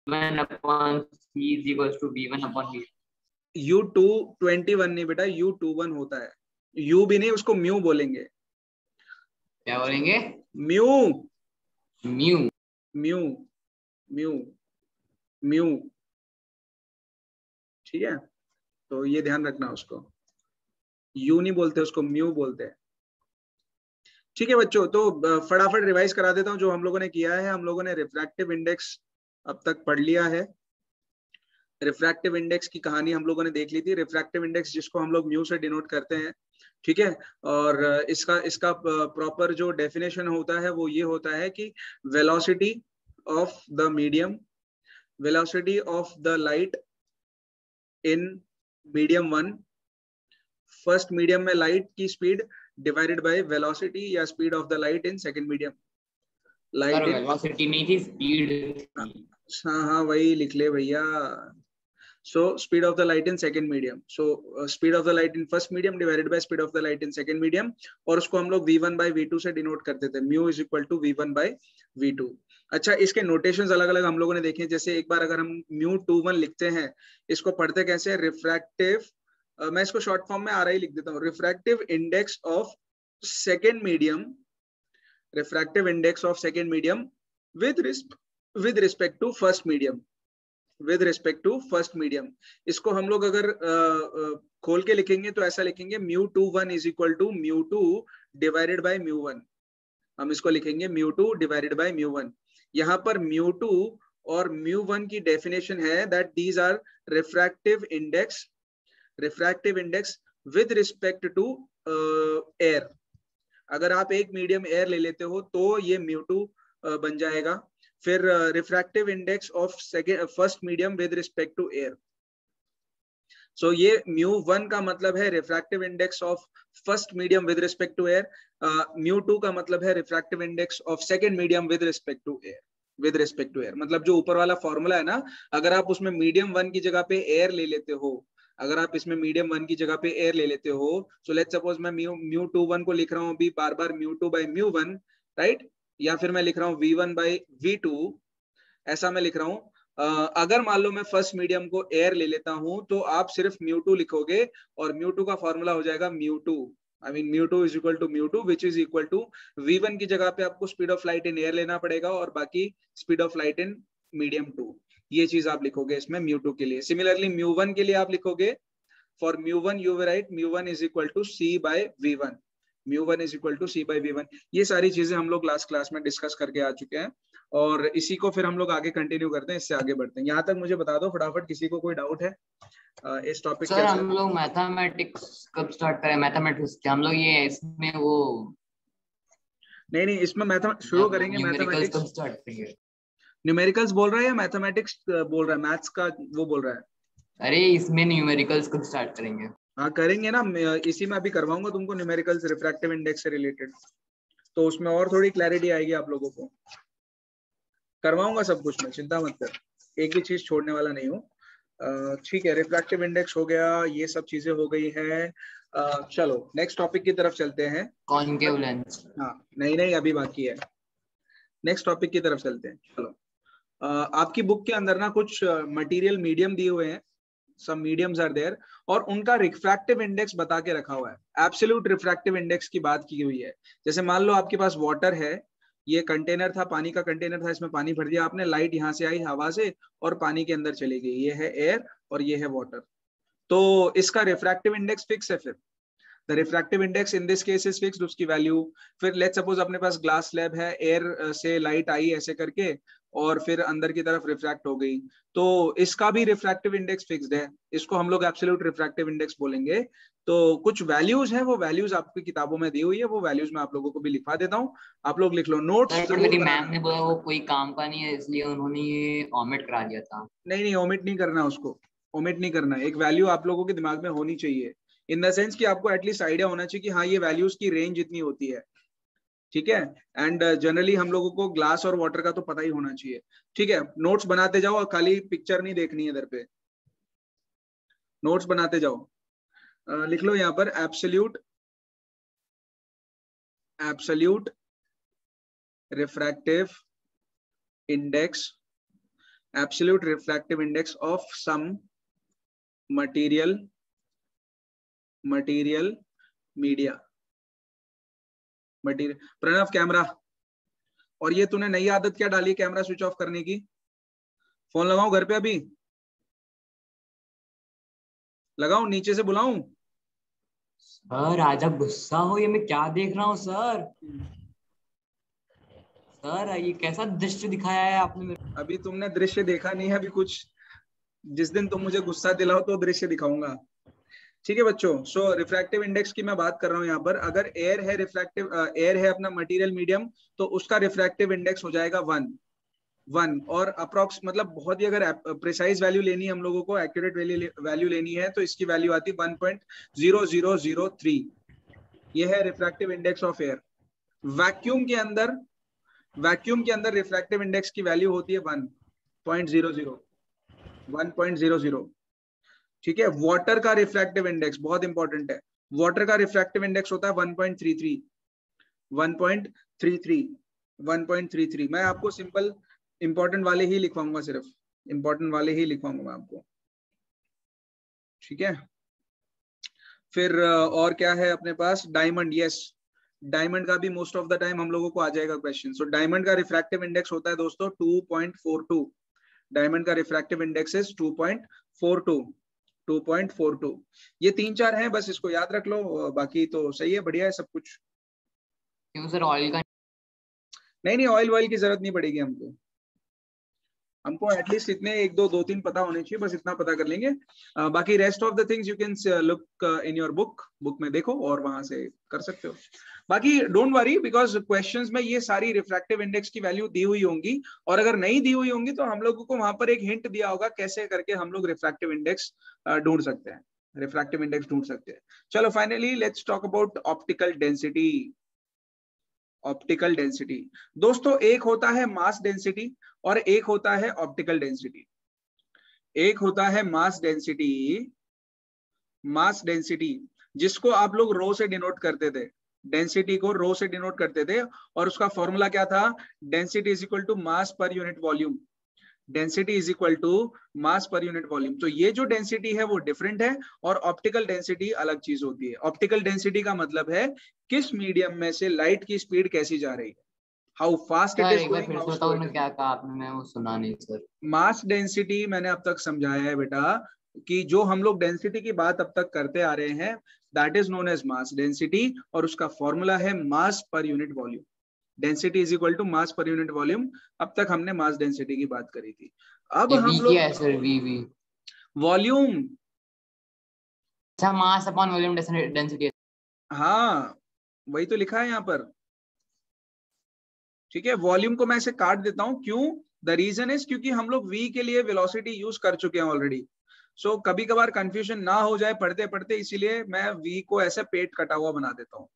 V1 upon C is equals to V1 upon V2. U221 नहीं बेटा, U21 होता है, U भी नहीं, उसको म्यू बोलेंगे। क्या बोलेंगे? Mu mu mu mu mu, ठीक है, तो ये ध्यान रखना, उसको यू नहीं बोलते, उसको म्यू बोलते हैं। ठीक है बच्चों, तो फटाफट रिवाइज करा देता हूं जो हम लोगों ने किया है। हम लोगों ने रिफ्रैक्टिव इंडेक्स अब तक पढ़ लिया है। रिफ्रैक्टिव इंडेक्स की कहानी हम लोगों ने देख ली थी। रिफ्रैक्टिव इंडेक्स जिसको हम लोग म्यू से डिनोट करते हैं, ठीक है, और इसका प्रॉपर जो डेफिनेशन होता है वो ये होता है कि velocity of the medium, velocity of the light in medium 1, first medium में लाइट की स्पीड डिवाइडेड बाय वेलोसिटी या speed of the light in second medium. Light in velocity नहीं थी, स्पीड थी। हाँ हाँ वही लिख ले भैया। So speed of the light in second medium, so speed of the light in first medium divided by speed of the light in second medium, और उसको हम लोग v1 by v2 से डिनोट करते थे, mu is equal to v1 by v2। अच्छा, इसके notations अलग अलग हम लोगों ने देखे, जैसे एक बार अगर हम mu21 लिखते हैं, इसको पढ़ते कैसे, रिफ्रैक्टिव, मैं इसको शॉर्ट फॉर्म में RI लिख देता हूँ, refractive index of second medium, refractive index of second medium with respect to first medium, with respect to first medium. इसको हम लोग अगर खोल के लिखेंगे तो ऐसा लिखेंगे mu21 is equal to mu2 divided by mu1। हम इसको लिखेंगे mu2 डिवाइडेड बाय mu1। यहाँ पर mu2 और mu1 की डेफिनेशन है that these are refractive index with respect to air. अगर आप एक मीडियम एयर ले लेते हो तो ये mu2 बन जाएगा। फिर refractive index of first medium with respect to air, so ये mu1 का मतलब है refractive index of first medium with respect to air, mu2 का मतलब है refractive index of second medium with respect to air, मतलब जो ऊपर वाला फॉर्मूला है ना, अगर आप उसमें मीडियम 1 की जगह पे एयर ले लेते हो, अगर आप इसमें मीडियम 1 की जगह पे एयर ले लेते हो, सो लेट्स सपोज मैं mu21 को लिख रहा हूँ अभी बार बार mu2 by mu1, राइट, या फिर मैं लिख रहा हूँ v1 by v2, ऐसा मैं लिख रहा हूँ। अगर मान लो मैं फर्स्ट मीडियम को एयर ले लेता हूं तो आप सिर्फ mu2 लिखोगे और mu2 का फॉर्मूला हो जाएगा mu2, I mean mu2 is equal to mu2 which is equal to v1 की जगह पे आपको speed of light in air लेना पड़ेगा और बाकी speed of light in medium 2, ये चीज आप लिखोगे इसमें mu2 के लिए। सिमिलरली mu1 के लिए आप लिखोगे, for mu1 you write mu1 is equal to c by v1, mu1 is equal to c by v1। ये सारी चीजें हम लोग लास्ट क्लास में डिस्कस करके आ चुके हैं और इसी को फिर हम लोग आगे कंटिन्यू करते हैं, इससे आगे बढ़ते हैं। यहाँ तक मुझे बता दो फटाफट, किसी को कोई डाउट है इस टॉपिक सर? हम लोग मैथमेटिक्स कब स्टार्ट करें? मैथमेटिक्स हम लोग ये इसमें वो नहीं इसमें मैथमेटिक्स शुरू करेंगे। मैथमेटिक्स कब स्टार्ट करेंगे? न्यूमेरिकल्स बोल रहा है या मैथमेटिक्स बोल रहा है, मैथ्स का वो बोल रहा है? अरे इसमें न्यूमेरिकल्स कब स्टार्ट करेंगे? हाँ करेंगे ना, इसी में अभी करवाऊंगा तुमको न्यूमेरिकल्स रिफ्रैक्टिव इंडेक्स से रिलेटेड, तो उसमें और थोड़ी क्लैरिटी आएगी आप लोगों को। करवाऊंगा सब कुछ, मैं चिंता मत कर, एक भी चीज छोड़ने वाला नहीं हूँ। ठीक है, रिफ्रैक्टिव इंडेक्स हो गया, ये सब चीजें हो गई है। चलो नेक्स्ट टॉपिक की तरफ चलते हैं। Concave lens. हाँ नहीं अभी बाकी है, नेक्स्ट टॉपिक की तरफ चलते हैं। चलो आपकी बुक के अंदर ना कुछ मटेरियल मीडियम दिए हुए हैं, some mediums are there, और उनका रिफ्रैक्टिव इंडेक्स बता के रखा हुआ है। एब्सोल्यूट रिफ्रैक्टिव इंडेक्स की बात की हुई है। जैसे मान लो आपके पास वाटर है, ये कंटेनर था, पानी का कंटेनर था, इसमें पानी भर दिया आपने, लाइट यहाँ से आई हवा से और पानी के अंदर चली गई, ये है एयर और ये है वाटर, तो इसका रिफ्रैक्टिव इंडेक्स फिक्स है। फिर the refractive index in this case is fixed, उसकी वैल्यू। फिर लेट्स सपोज अपने पास ग्लास स्लैब है, एयर से लाइट आई ऐसे करके और फिर अंदर की तरफ रिफ्रैक्ट हो गई, तो इसका भी रिफ्रैक्टिव इंडेक्स फिक्स्ड है, इसको हम लोग एब्सोल्यूट रिफ्रैक्टिव इंडेक्स बोलेंगे। तो कुछ वैल्यूज हैं, वो वैल्यूज आपकी किताबों में दी हुई है, वो वैल्यूज मैं आप लोगों को भी लिखवा देता हूँ, आप लोग लिख लो। नोट्स मेरी मैम ने बोला वो कोई काम का नहीं है इसलिए उन्होंने ये ओमिट करा दिया था। नहीं ओमिट नहीं करना, उसको ओमिट नहीं करना, एक वैल्यू आप लोगों के दिमाग में होनी चाहिए, इन द सेंस कि आपको एटलीस्ट आइडिया होना चाहिए कि हाँ ये वैल्यूज की रेंज इतनी होती है, ठीक है। एंड जनरली हम लोगों को ग्लास और वाटर का तो पता ही होना चाहिए, ठीक है। नोट्स बनाते जाओ और खाली पिक्चर नहीं देखनी है इधर पे, नोट्स बनाते जाओ। लिख लो यहाँ पर absolute refractive index absolute refractive index of some material media. Pranav camera. और ये तूने नई आदत क्या डाली कैमरा स्विच ऑफ करने की? फोन लगाऊं घर पे अभी? लगाऊं, नीचे से बुलाऊं? सर आज आप गुस्सा हो, ये मैं क्या देख रहा हूँ सर? सर ये कैसा दृश्य दिखाया है आपने मेरे? अभी तुमने दृश्य देखा नहीं है अभी कुछ। जिस दिन तुम मुझे गुस्सा दिलाओ तो दृश्य दिखाऊंगा। ठीक है बच्चों, सो रिफ्रैक्टिव इंडेक्स की मैं बात कर रहा हूँ यहाँ पर। अगर एयर है एयर है अपना मटेरियल मीडियम, तो उसका रिफ्रैक्टिव इंडेक्स हो जाएगा 1। और अप्रोक्स मतलब बहुत ही अगर प्रिसाइज वैल्यू लेनी है हम लोगों को, एक्यूरेट वैल्यू लेनी है, तो इसकी वैल्यू आती है 1.0003। ये है refractive index of air. Vacuum के अंदर रिफ्रैक्टिव इंडेक्स की वैल्यू होती है 1.00। ठीक है। वाटर का रिफ्रैक्टिव इंडेक्स बहुत इंपॉर्टेंट है। वाटर का रिफ्रैक्टिव इंडेक्स होता है 1.33। मैं आपको सिंपल इंपॉर्टेंट वाले ही लिखवाऊंगा, सिर्फ इंपॉर्टेंट वाले ही लिखवाऊंगा मैं आपको। ठीक है। फिर और क्या है अपने पास? डायमंड। यस, डायमंड का भी मोस्ट ऑफ द टाइम हम लोगों को आ जाएगा क्वेश्चन। सो डायमंड का रिफ्रैक्टिव इंडेक्स होता है दोस्तों 2.42। डायमंड का रिफ्रैक्टिव इंडेक्स इज 2.42। ये 3-4 हैं, बस इसको याद रख लो, बाकी तो सही है, बढ़िया है सब कुछ। क्यों सर, ऑयल का? नहीं, ऑयल की जरूरत नहीं पड़ेगी हमको एटलीस्ट इतने 1-2-3 पता होने चाहिए, बस इतना पता कर लेंगे। बाकी rest of the things you can look in your book में देखो और वहां से कर सकते हो। बाकी डोंट वरी, बिकॉज क्वेश्चंस में ये सारी रिफ्रैक्टिव इंडेक्स की वैल्यू दी हुई होंगी, और अगर नहीं दी हुई होंगी तो हम लोगों को वहां पर एक हिंट दिया होगा कैसे करके हम लोग रिफ्रैक्टिव इंडेक्स ढूंढ सकते हैं। चलो finally let's talk about optical density. Optical density दोस्तों, एक होता है मास डेंसिटी और एक होता है ऑप्टिकल डेंसिटी। एक होता है मास डेंसिटी जिसको आप लोग रो से डिनोट करते थे, डेंसिटी को रो से डिनोट करते थे, और उसका फॉर्मूला क्या था? Density is equal to mass per unit volume. Density is equal to mass per unit volume. तो ये जो डेंसिटी है वो डिफरेंट है, और ऑप्टिकल डेंसिटी अलग चीज होती है। ऑप्टिकल डेंसिटी का मतलब है किस मीडियम में से लाइट की स्पीड कैसी जा रही है, how fast it sir is एक बार गोइंग, फिर हाउ से स्लो बताओ इट ना, इज। क्या कहा आपने? मैं वो सुना नहीं सर। मास डेंसिटी मैंने अब तक समझाया है बेटा, कि जो हम लोग डेंसिटी की बात अब तक करते आ रहे हैं, that is known as mass density, और उसका फॉर्मूला है mass per unit volume. Density is equal to mass per unit volume. अब तक हमने मास डेंसिटी की बात करी थी। अब ये वी हम क्या लोग है सर? वी? वॉल्यूम। अच्छा, मास अपॉन वॉल्यूम डेंसिटी। हाँ, वही तो लिखा है यहाँ पर। ठीक है, वॉल्यूम को मैं इसे काट देता हूं, क्यों? द रीजन इज क्योंकि हम लोग v के लिए वेलोसिटी यूज कर चुके हैं ऑलरेडी। सो कभी कभार कंफ्यूजन ना हो जाए पढ़ते पढ़ते, इसीलिए मैं v को ऐसे पेट कटा हुआ बना देता हूं।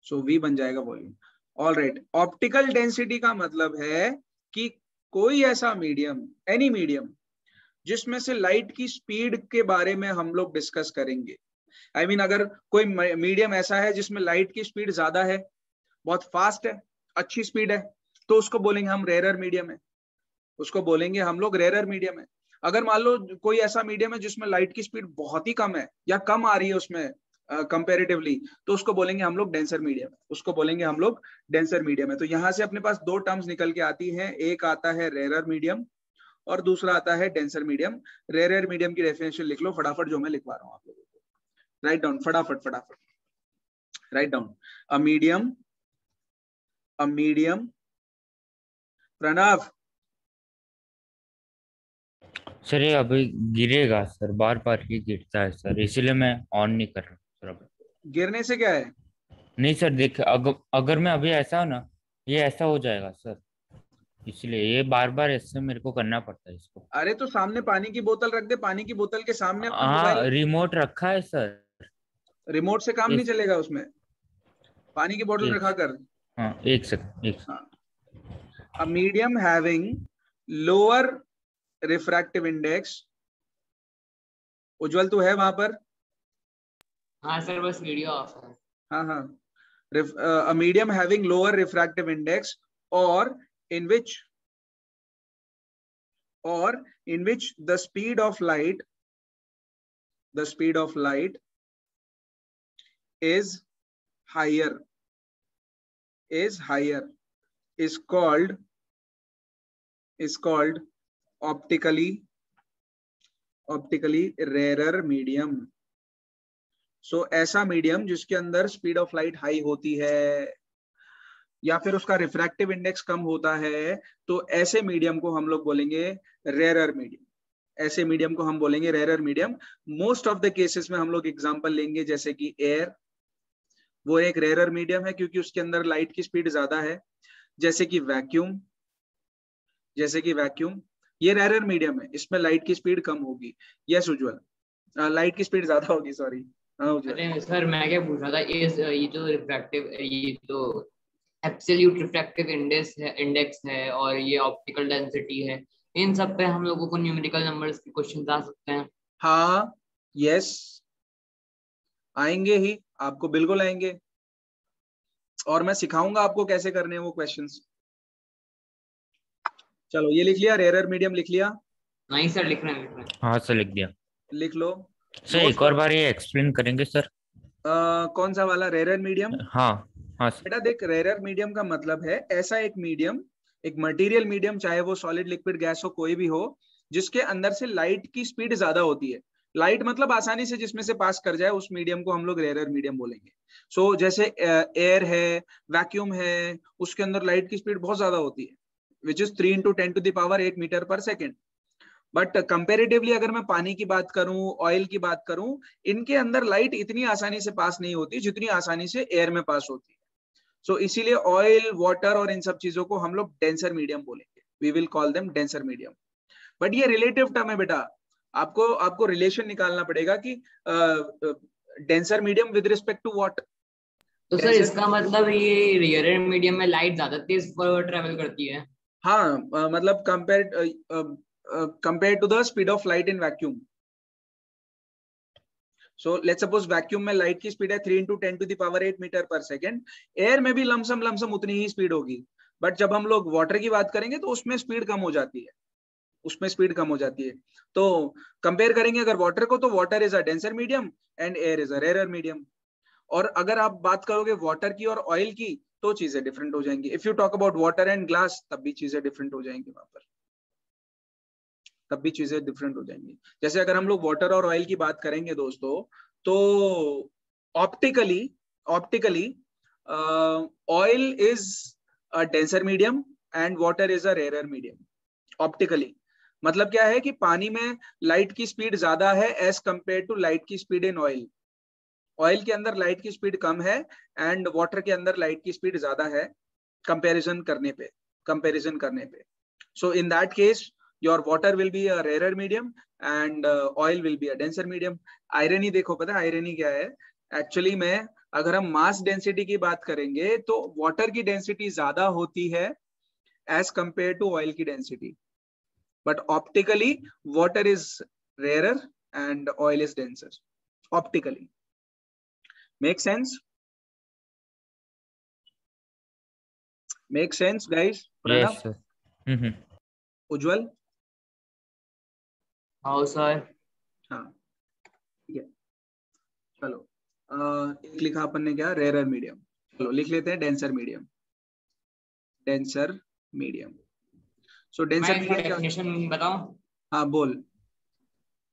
सो v बन जाएगा वॉल्यूम। ऑलराइट, ऑप्टिकल डेंसिटी का मतलब है कि कोई ऐसा मीडियम, एनी मीडियम, जिसमें से लाइट की स्पीड के बारे में हम लोग डिस्कस करेंगे। आई मीन अगर कोई मीडियम ऐसा है जिसमें लाइट की स्पीड ज्यादा है, बहुत फास्ट है, अच्छी स्पीड है, तो उसको बोलेंगे हम रेयरर मीडियम है, उसको बोलेंगे हम लोग रेयरर मीडियम है। अगर मान लो कोई ऐसा मीडियम है जिसमें लाइट की स्पीड बहुत ही कम है या कम आ रही है उसमें कंपेरेटिवली, तो उसको बोलेंगे हम लोग डेंसर मीडियम है, उसको बोलेंगे हम लोग डेंसर मीडियम है। तो यहां से अपने पास दो टर्म्स निकल के आती हैं, एक आता है रेयरर मीडियम और दूसरा आता है डेंसर मीडियम। रेयरर मीडियम की डेफिनेशन लिख लो फटाफट, जो मैं लिखवा रहा हूं आप लोगों को। राइट डाउन फटाफट write down. A medium Pranav. Sir ये अभी गिरेगा सर, बार बार ही गिरता है सर, इसीलिए मैं ऑन नहीं कर रहा सर अभी। गिरने से क्या है? नहीं सर देखिए, अगर मैं अभी ऐसा ना, ये ऐसा हो जाएगा सर, इसलिए ये बार बार ऐसे मेरे को करना पड़ता है इसको। अरे तो सामने पानी की बोतल रख दे, पानी की बोतल के सामने अपना हाँ मोबाइल। रिमोट रखा है सर। रिमोट से काम नहीं एक चलेगा उसमें, पानी की बोतल एक रखा कर। हाँ एक सेकंड हाँ, a medium having lower refractive index। उज्जवल तू है वहां पर? हाँ सर, बस वीडियो ऑफ है। हाँ हाँ। A medium having lower refractive index or in which or in which the speed of light is higher is called optically rarer medium. So ऐसा मीडियम जिसके अंदर स्पीड ऑफ लाइट हाई होती है या फिर उसका रिफ्रैक्टिव इंडेक्स कम होता है, तो ऐसे मीडियम को हम लोग बोलेंगे रेरर मीडियम. ऐसे मीडियम को हम बोलेंगे rarer medium. Most of the cases में हम लोग एग्जांपल लेंगे जैसे कि एयर, वो एक रेरर मीडियम है क्योंकि उसके अंदर लाइट की स्पीड ज्यादा है. जैसे कि वैक्यूम ये रेरर मीडियम है, इसमें लाइट की स्पीड कम होगी. यस उज्जवल, लाइट की स्पीड ज्यादा होगी, सॉरी. अरे सर मैं क्या पूछ रहा था, ये जो एब्सोल्यूट रिफ्रैक्टिव इंडेक्स है और ये ऑप्टिकल डेंसिटी है, इन सब पे हम लोगों को न्यूमेरिकल नंबर्स के क्वेश्चन आ सकते हैं? हाँ, यस, आएंगे ही, आपको बिल्कुल आएंगे, और मैं सिखाऊंगा आपको कैसे करने हैं वो क्वेश्चंस. चलो ये लिख लिया, रेरर मीडियम लिख लिया? नहीं सर, लिख रहे हैं. हाँ सर, लिख दिया. लिख लो सर एक और बार ये एक्सप्लेन करेंगे सर? कौन सा वाला रेरर मीडियम? हाँ हाँ सर. बेटा देख, रेरर मीडियम का मतलब है ऐसा एक मीडियम, एक मटेरियल मीडियम, चाहे वो सॉलिड लिक्विड गैस हो, कोई भी हो, जिसके अंदर से लाइट की स्पीड ज्यादा होती है. लाइट मतलब आसानी से जिसमें से पास कर जाए, उस मीडियम को हम लोग रेरर मीडियम बोलेंगे. सो जैसे एयर है, वैक्यूम है, उसके अंदर लाइट की स्पीड बहुत ज्यादा होती है, which is 3 × 10⁻8 metre per second. But comparatively अगर मैं पानी की बात करूं, ऑयल की बात करूं, इनके अंदर लाइट इतनी आसानी से पास नहीं होती जितनी आसानी से एयर में पास होती है. सो इसीलिए ऑयल, वाटर और इन सब चीजों को हम लोग डेंसर मीडियम बोलेंगे. We will call them denser medium. But ये रिलेटिव टर्म है बेटा, आपको रिलेशन निकालना पड़ेगा कि denser medium with respect to what. तो सर इसका मतलब ये रेयर मीडियम में लाइट ज्यादा तेज ट्रेवल करती है? हाँ, मतलब compare to the speed of light in vacuum. So let's suppose vacuum में लाइट की स्पीड है 3 × 10⁸ मीटर पर सेकेंड. एयर में भी लमसम उतनी ही स्पीड होगी, बट जब हम लोग वाटर की बात करेंगे तो उसमें स्पीड कम हो जाती है. तो कंपेयर करेंगे अगर वाटर को, तो water is a denser medium and air is a rarer medium. और अगर आप बात करोगे वाटर की और ऑयल की, तो चीजें डिफरेंट हो जाएंगी. If you talk about water and glass, तब भी चीजें डिफरेंट हो जाएंगी वहां पर, जैसे अगर हम लोग वाटर और ऑयल की बात करेंगे दोस्तों, तो optically oil is a denser medium and water is a rarer medium. Optically मतलब क्या है कि पानी में लाइट की स्पीड ज्यादा है एज कंपेयर टू लाइट की स्पीड इन ऑयल. ऑयल के अंदर लाइट की स्पीड कम है एंड वाटर के अंदर लाइट की स्पीड ज्यादा है कंपैरिजन करने पे. So in that case your water will be a rarer medium and oil will be a denser medium. Irony देखो, पता है आयरनी क्या है? एक्चुअली में अगर हम मास डेंसिटी की बात करेंगे तो वाटर की डेंसिटी ज्यादा होती है एज कंपेयर टू ऑयल की density, but optically water is rarer and oil is denser optically. Make sense? Make sense guys? Yes sir. Ujjwal? हाँ सर. हाँ ठीक है. चलो एक लिखा अपन ने क्या, रेरर मीडियम. चलो लिख लेते हैं डेंसर मीडियम. सो डेंसर मीडियम क्या? डेफिनेशन बताऊं? हाँ बोल.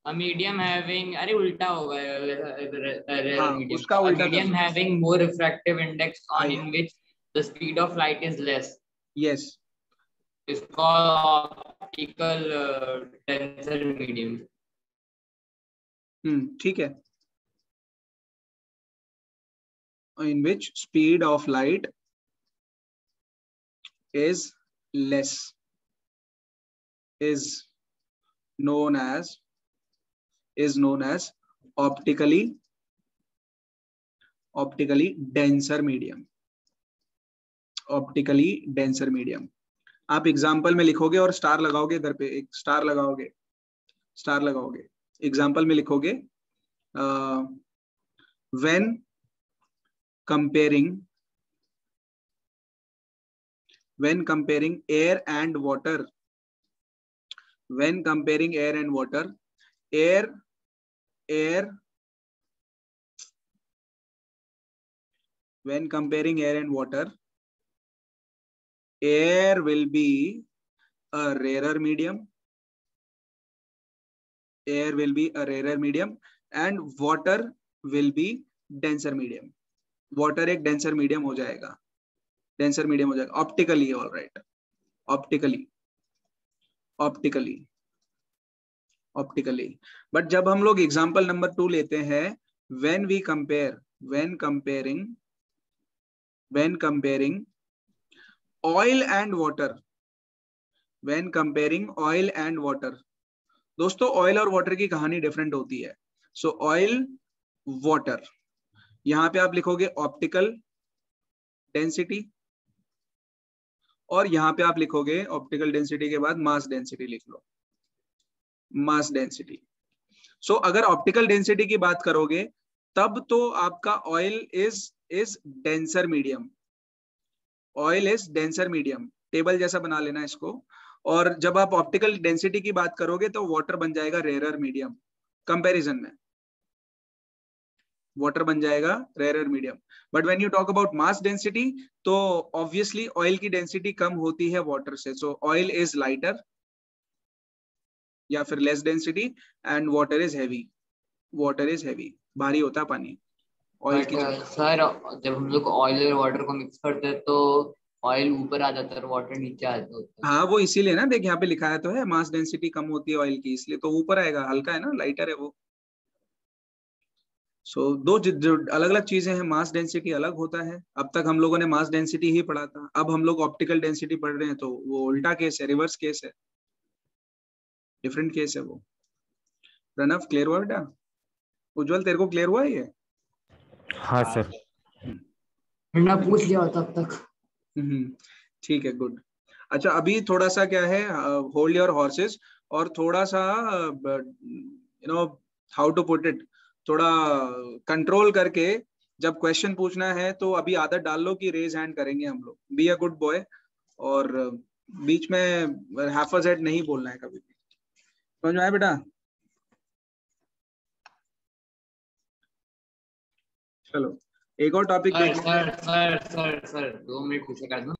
A medium having, अरे उल्टा होगा. हाँ, उसका उल्टा. A medium having more refractive index on in which the speed of light is less. Yes. is called optical denser medium. ठीक है. In which speed of light is less is known as optically denser medium. आप example में लिखोगे और star लगाओगे, इधर पे एक स्टार लगाओगे. एग्जाम्पल में लिखोगे when comparing air and water, when comparing air and water, air when comparing air and water, air will be a rarer medium, air will be a rarer medium and water will be denser medium. Water एक denser medium हो जाएगा, denser medium हो जाएगा optically, all right, optically. But जब हम लोग example number 2 लेते हैं, when comparing oil and water, दोस्तों ऑयल और वाटर की कहानी डिफरेंट होती है। सो ऑयल, वाटर, यहां पे आप लिखोगे ऑप्टिकल डेंसिटी और यहां पे आप लिखोगे ऑप्टिकल डेंसिटी के बाद मास डेंसिटी लिख लो, मास डेंसिटी। सो अगर ऑप्टिकल डेंसिटी की बात करोगे तब तो आपका oil is denser medium, oil is denser medium, table जैसा बना लेना इसको। और जब आप ऑप्टिकल डेंसिटी की बात करोगे तो वाटर बन जाएगा रेयर मीडियम, कंपैरिजन में वाटर बन जाएगा rare medium. But when you talk about mass density तो ऑब्वियसली ऑयल की डेंसिटी कम होती है वाटर से, सो ऑयल इज लाइटर या फिर less density and water is heavy, भारी होता है पानी ऑयल की। सर जब हम लोग ऑयल और वाटर को मिक्स करते हैं तो ऑयल ऊपर आ जाता है और वाटर नीचे आ जाता है। हाँ वो इसीलिए ना, देख यहाँ पे लिखाया तो है मास डेंसिटी कम होती है ऑयल की, इसलिए तो ऊपर आएगा, हल्का है ना, लाइटर है वो। सो दो अलग अलग चीजें हैं, मास डेंसिटी अलग होता है। अब तक हम लोगों ने मास डेंसिटी ही पढ़ा था, अब हम लोग ऑप्टिकल डेंसिटी पढ़ रहे हैं, तो वो उल्टा केस है, रिवर्स केस है, डिफरेंट केस है वो। प्रणव क्लियर हुआ बेटा? उज्जवल तेरे को क्लियर हुआ ये? हाँ सर, मैंने पूछ लिया था अब तक। ठीक है, गुड। अच्छा अभी थोड़ा सा क्या है, होल्ड योर हॉर्सेस, और थोड़ा सा हाउ टू पुट इट, थोड़ा कंट्रोल करके जब क्वेश्चन पूछना है तो अभी आदत डाल लो कि रेज हैंड करेंगे हम लोग, बी अ गुड बॉय, और बीच में हाफ अ जेड नहीं बोलना है कभी भी, समझ में आया बेटा? चलो एक और टॉपिक देख लेते हैं। सर 2 मिनट पीछे कर दो।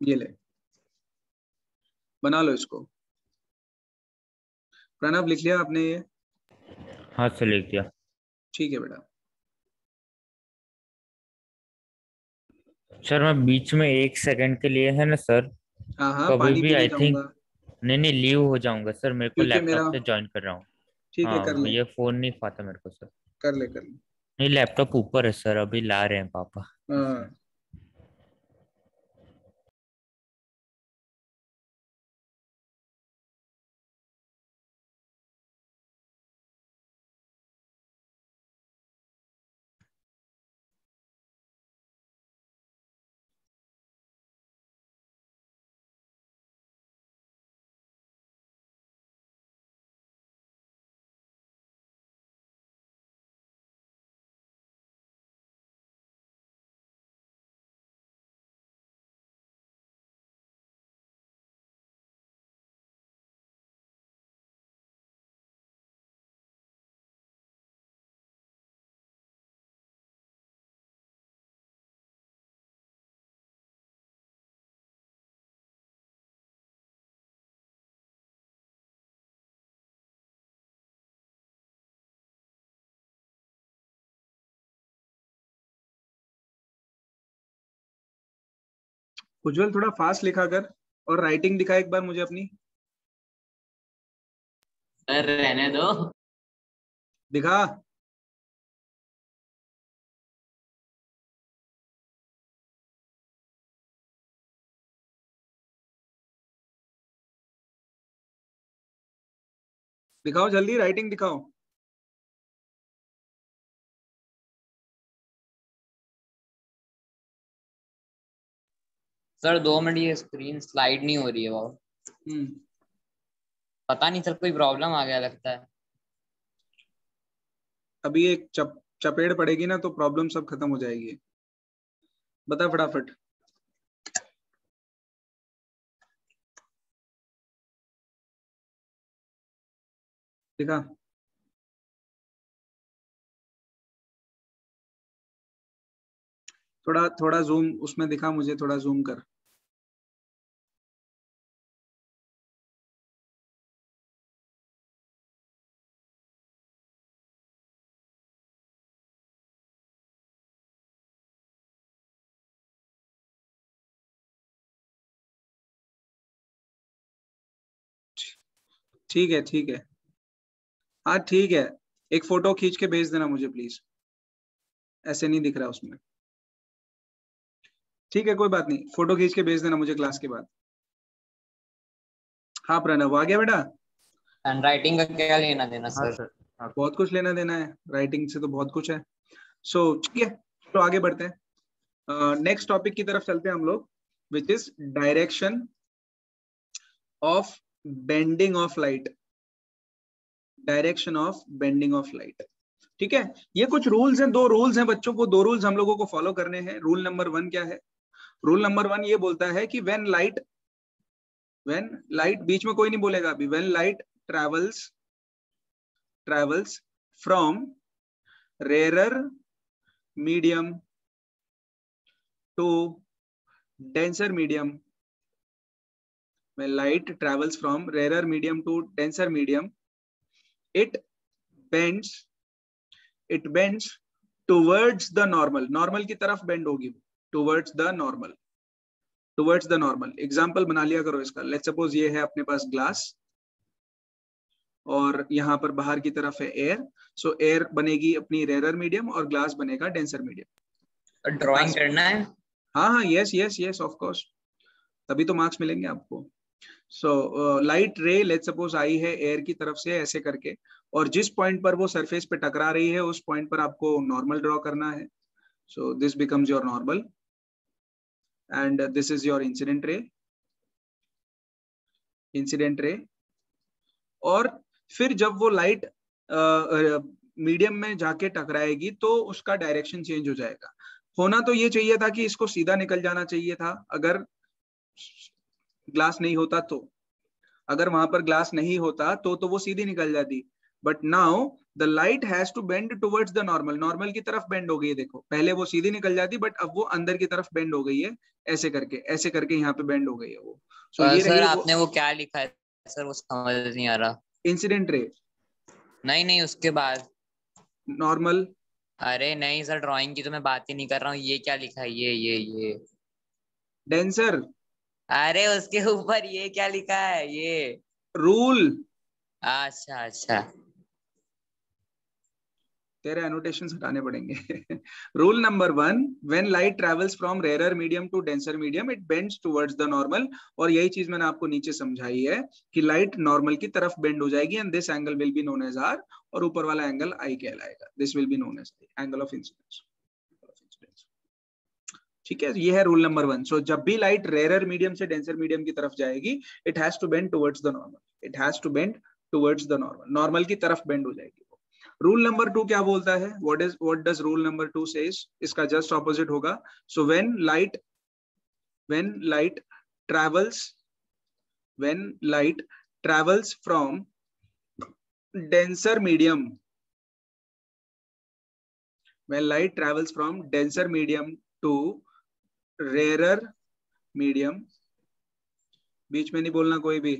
ये ले बना लो इसको। प्रणव लिख लिया आपने ये? हाँ सर लिख दिया। ठीक है बेटा। सर मैं बीच में 1 सेकंड के लिए है ना सर, हाँ हाँ, कभी पानी भी पीने आई थिंक, जाऊंगा नहीं लीव हो जाऊंगा सर, मेरे को क्योंकि लैपटॉप मेरा, से ज्वाइन कर रहा हूँ। ठीक है कर हाँ ले ये फोन नहीं पाता मेरे को सर। कर ले कर ले। नहीं लैपटॉप ऊपर है सर, अभी ला रहे हैं पापा। हाँ उज्जवल थोड़ा फास्ट लिखा कर, और राइटिंग दिखा एक बार मुझे अपनी, सर रहने दो। दिखा। दिखाओ जल्दी, राइटिंग दिखाओ। सर 2 मिनट, ये स्क्रीन स्लाइड नहीं हो रही है वो, पता नहीं सर कोई प्रॉब्लम आ गया लगता है। अभी एक चपेड़ पड़ेगी ना तो प्रॉब्लम सब खत्म हो जाएगी। बता फटाफट। दिखा? थोड़ा थोड़ा जूम उसमें दिखा मुझे, थोड़ा जूम कर। ठीक है ठीक है, हाँ ठीक है, एक फोटो खींच के भेज देना मुझे प्लीज, ऐसे नहीं दिख रहा उसमें। ठीक है कोई बात नहीं, फोटो खींच के भेज देना मुझे क्लास के बाद। हाँ प्रणव आ गया बेटा? एंड राइटिंग का क्या लेना देना हाँ सर? सर। हाँ। बहुत कुछ लेना देना है, राइटिंग से तो बहुत कुछ है। सो ठीक है, तो आगे बढ़ते हैं, नेक्स्ट टॉपिक की तरफ चलते हैं हम लोग, which is direction of bending of light. Direction of bending of light, ठीक है। ये कुछ रूल्स हैं, दो रूल्स हैं बच्चों को, दो रूल्स हम लोगों को फॉलो करने हैं। रूल नंबर 1 क्या है? रूल नंबर 1 ये बोलता है कि व्हेन लाइट, बीच में कोई नहीं बोलेगा अभी, when light travels from rare medium to denser medium, when light travels from rarer medium to denser medium, it bends towards the normal, normal की तरफ bend होगी, towards the normal। एग्जाम्पल बना लिया करो इसका। लेट्स सपोज ये है अपने पास ग्लास, और यहाँ पर बाहर की तरफ है एयर, सो एयर बनेगी अपनी रेयर मीडियम और ग्लास बनेगा डेंसर मीडियम। ड्राइंग करना है? हाँ हाँ, यस ऑफ कोर्स, तभी तो मार्क्स मिलेंगे आपको। सो लाइट रे लेट्स सपोज आई है एयर की तरफ से ऐसे करके, और जिस पॉइंट पर वो सरफेस पे टकरा रही है उस पॉइंट पर आपको नॉर्मल ड्रॉ करना है। सो this becomes your normal and this is your incident ray. और फिर जब वो लाइट मीडियम में जाके टकराएगी तो उसका डायरेक्शन चेंज हो जाएगा। होना तो ये चाहिए था कि इसको सीधा निकल जाना चाहिए था, अगर ग्लास नहीं होता तो, अगर वहां पर ग्लास नहीं होता तो वो सीधी निकल जाती। But now the light has to bend towards the normal, normal की तरफ बेंड हो गई है। देखो पहले वो सीधी निकल जाती, बट अब वो अंदर की तरफ बेंड हो गई है, ऐसे करके यहाँ पे बेंड हो गई है वो। सो ये सर रही आपने वो क्या लिखा है सर, वो समझ नहीं आ रहा। Incident ray. नहीं उसके बाद नॉर्मल। अरे नहीं सर, ड्राइंग की तो मैं बात ही नहीं कर रहा हूँ। ये क्या लिखा है? ये डेंसर। अरे उसके ऊपर ये क्या लिखा है? ये रूल। अच्छा तेरे एनोटेशंस हटाने पड़ेंगे। Rule number 1, when light travels from rare medium to denser medium it bends towards the normal. और यही चीज मैंने आपको नीचे समझाई है कि लाइट नॉर्मल की तरफ बेंड हो जाएगी and this angle will be known as R, और ऊपर वाला एंगल आई कहलाएगा। This will be known as angle of incidence. ठीक है, ये है रूल नंबर 1। सो जब भी लाइट रेयर मीडियम से डेंसर मीडियम की तरफ जाएगी, it has to bend towards the normal, normal की तरफ बेंड हो जाएगी। रूल नंबर 2 क्या बोलता है? What does rule number 2 says? इसका जस्ट ऑपोजिट होगा। सो when light travels from denser medium, when light travels from denser medium to rarer medium, बीच में नहीं बोलना कोई भी,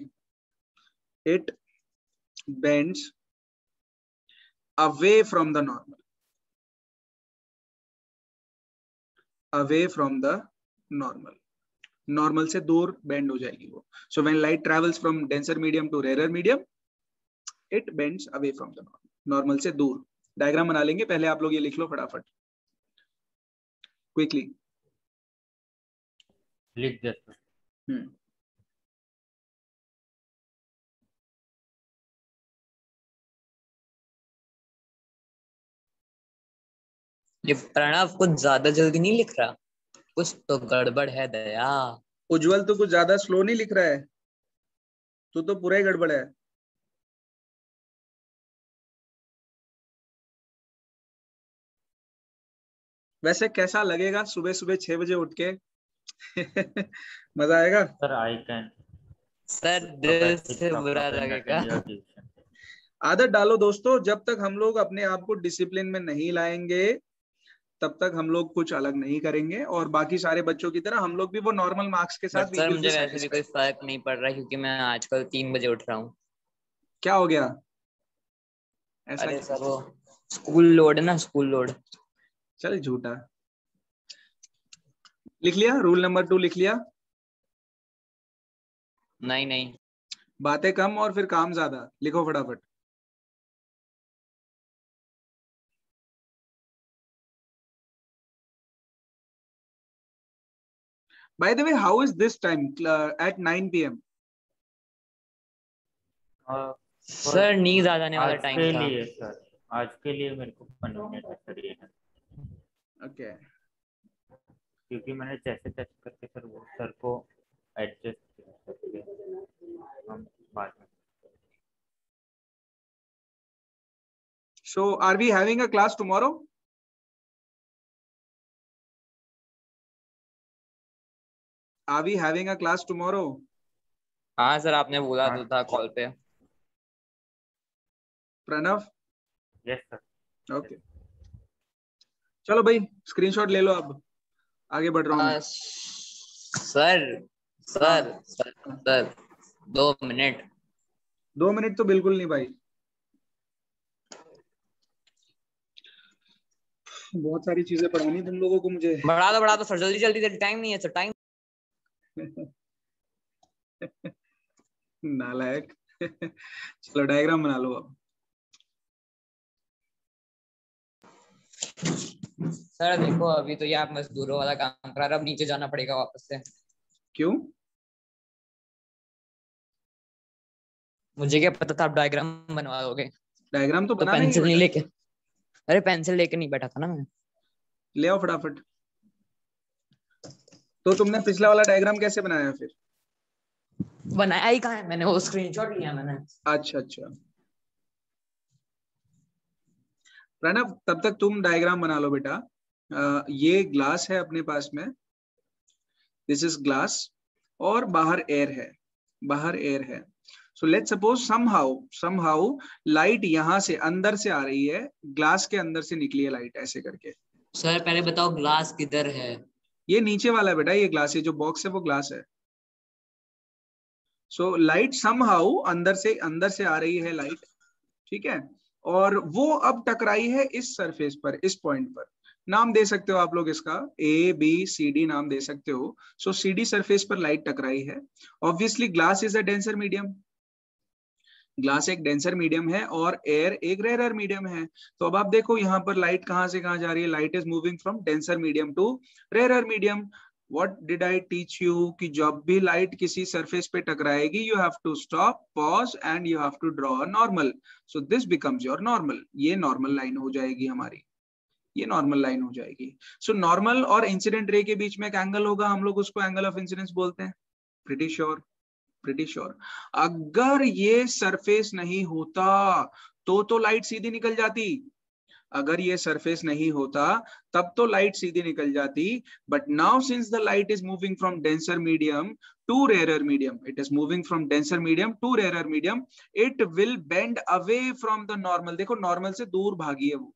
it bends away from the normal, normal से दूर बेंड हो जाएगी वो। So when light travels from denser medium to rare medium it bends away from the normal से दूर। डायग्राम बना लेंगे, पहले आप लोग ये लिख लो फटाफट क्विकली। लिख दे सर। ये प्रणव कुछ ज्यादा जल्दी नहीं लिख रहा? कुछ तो गड़बड़ है दया। उज्जवल तो कुछ ज्यादा स्लो नहीं लिख रहा है, तो पूरा ही गड़बड़ है। वैसे कैसा लगेगा सुबह सुबह 6 बजे उठ के? मजा आएगा सर? आई कैन सर, दिल से बुरा लगेगा। आदत डालो दोस्तों, जब तक हम लोग अपने आप को डिसिप्लिन में नहीं लाएंगे तब तक हम लोग कुछ अलग नहीं करेंगे, और बाकी सारे बच्चों की तरह हम लोग भी वो नॉर्मल मार्क्स के साथ बट सर मुझे वैसे भी सेटिस्फाइड। कोई फर्क नहीं पड़ रहा है क्योंकि मैं आजकल 3 बजे उठ रहा हूँ। क्या हो गया ऐसा? अरे सर वो स्कूल लोड है ना, स्कूल लोड। चल झूठा। लिख लिया रूल नंबर 2? लिख लिया? नहीं नहीं। बातें कम और फिर काम ज्यादा, लिखो फटाफट। By the way, how is this time at 9 p.m? Sir नींद आ जाने वाला आज टाइम के था। लिए सर, आज के लिए मेरे को कन्वीनियंट है सर ये, ओके। क्योंकि मैंने जैसे टेस्ट करके सर वो सर को एडजस्ट करके हम बाद में। So are we having a class tomorrow? Are we having a class tomorrow? हाँ सर, आपने बोला तो था कॉल पे। प्रणव? Yes sir. ओके चलो भाई, स्क्रीनशॉट ले लो, अब आगे बढ़ रहा हूँ मैं। Sir sir sir sir 2 minute. 2 minute तो बिल्कुल नहीं भाई, बहुत सारी चीजें पढ़ानी तुम लोगों को मुझे। बढ़ा दो सर, जल्दी जल्दी, टाइम नहीं है सर, टाइम। नालायक। चलो डायग्राम बना लो अब। सर देखो, अभी तो ये आप मजदूरों वाला काम करा रहे, अब नीचे जाना पड़ेगा वापस से। क्यों? मुझे क्या पता था आप डायग्राम बनवा दोगे। डायग्राम तो तो बनाना ही है पेंसिल नहीं बेटा। लेके, अरे पेंसिल लेके नहीं बैठा था ना मैं। ले आओ फटाफट। तो तुमने पिछला वाला डायग्राम कैसे बनाया फिर? बनाया ही कहाँ है मैंने, वो स्क्रीनशॉट लिया मैंने। अच्छा अच्छा प्रणव, तब तक तुम डायग्राम बना लो बेटा। ये ग्लास है अपने पास में, दिस इज ग्लास, और बाहर एयर है, बाहर एयर है। सो लेट्स सपोज समहाउ लाइट यहां से अंदर से आ रही है, ग्लास के अंदर से निकली है लाइट ऐसे करके। सर पहले बताओ ग्लास किधर है। ये नीचे वाला है बेटा, ये ग्लास है, जो बॉक्स है वो ग्लास है। सो लाइट समहाउ अंदर से आ रही है लाइट, ठीक है, और वो अब टकराई है इस सरफेस पर, इस पॉइंट पर। नाम दे सकते हो आप लोग इसका, ए बी सी डी नाम दे सकते हो। सो सी डी सरफेस पर लाइट टकराई है। Obviously glass is a denser medium, glass एक डेंसर मीडियम है और एयर एक रेयर मीडियम है। तो अब आप देखो यहाँ पर लाइट कहाँ से कहाँ जा रही है, light is moving from denser medium to rare medium. What did I teach you कि जब भी लाइट किसी सरफेस पे टकराएगी, you have to stop, pause and you have to draw a normal. So this becomes your normal. ये normal line हो जाएगी हमारी, ये नॉर्मल लाइन हो जाएगी। सो नॉर्मल और इंसिडेंट रे के बीच में एक एंगल होगा, हम लोग उसको एंगल ऑफ इंसिडेंस बोलते हैं। Pretty sure. अगर ये सरफेस नहीं होता तो लाइट सीधी निकल जाती। अगर ये सरफेस नहीं होता तब तो लाइट सीधी निकल जाती। But now since the light is moving from denser medium to rare medium, it is moving from denser medium to rare medium, it will bend away from the normal. देखो normal से दूर भागी है वो,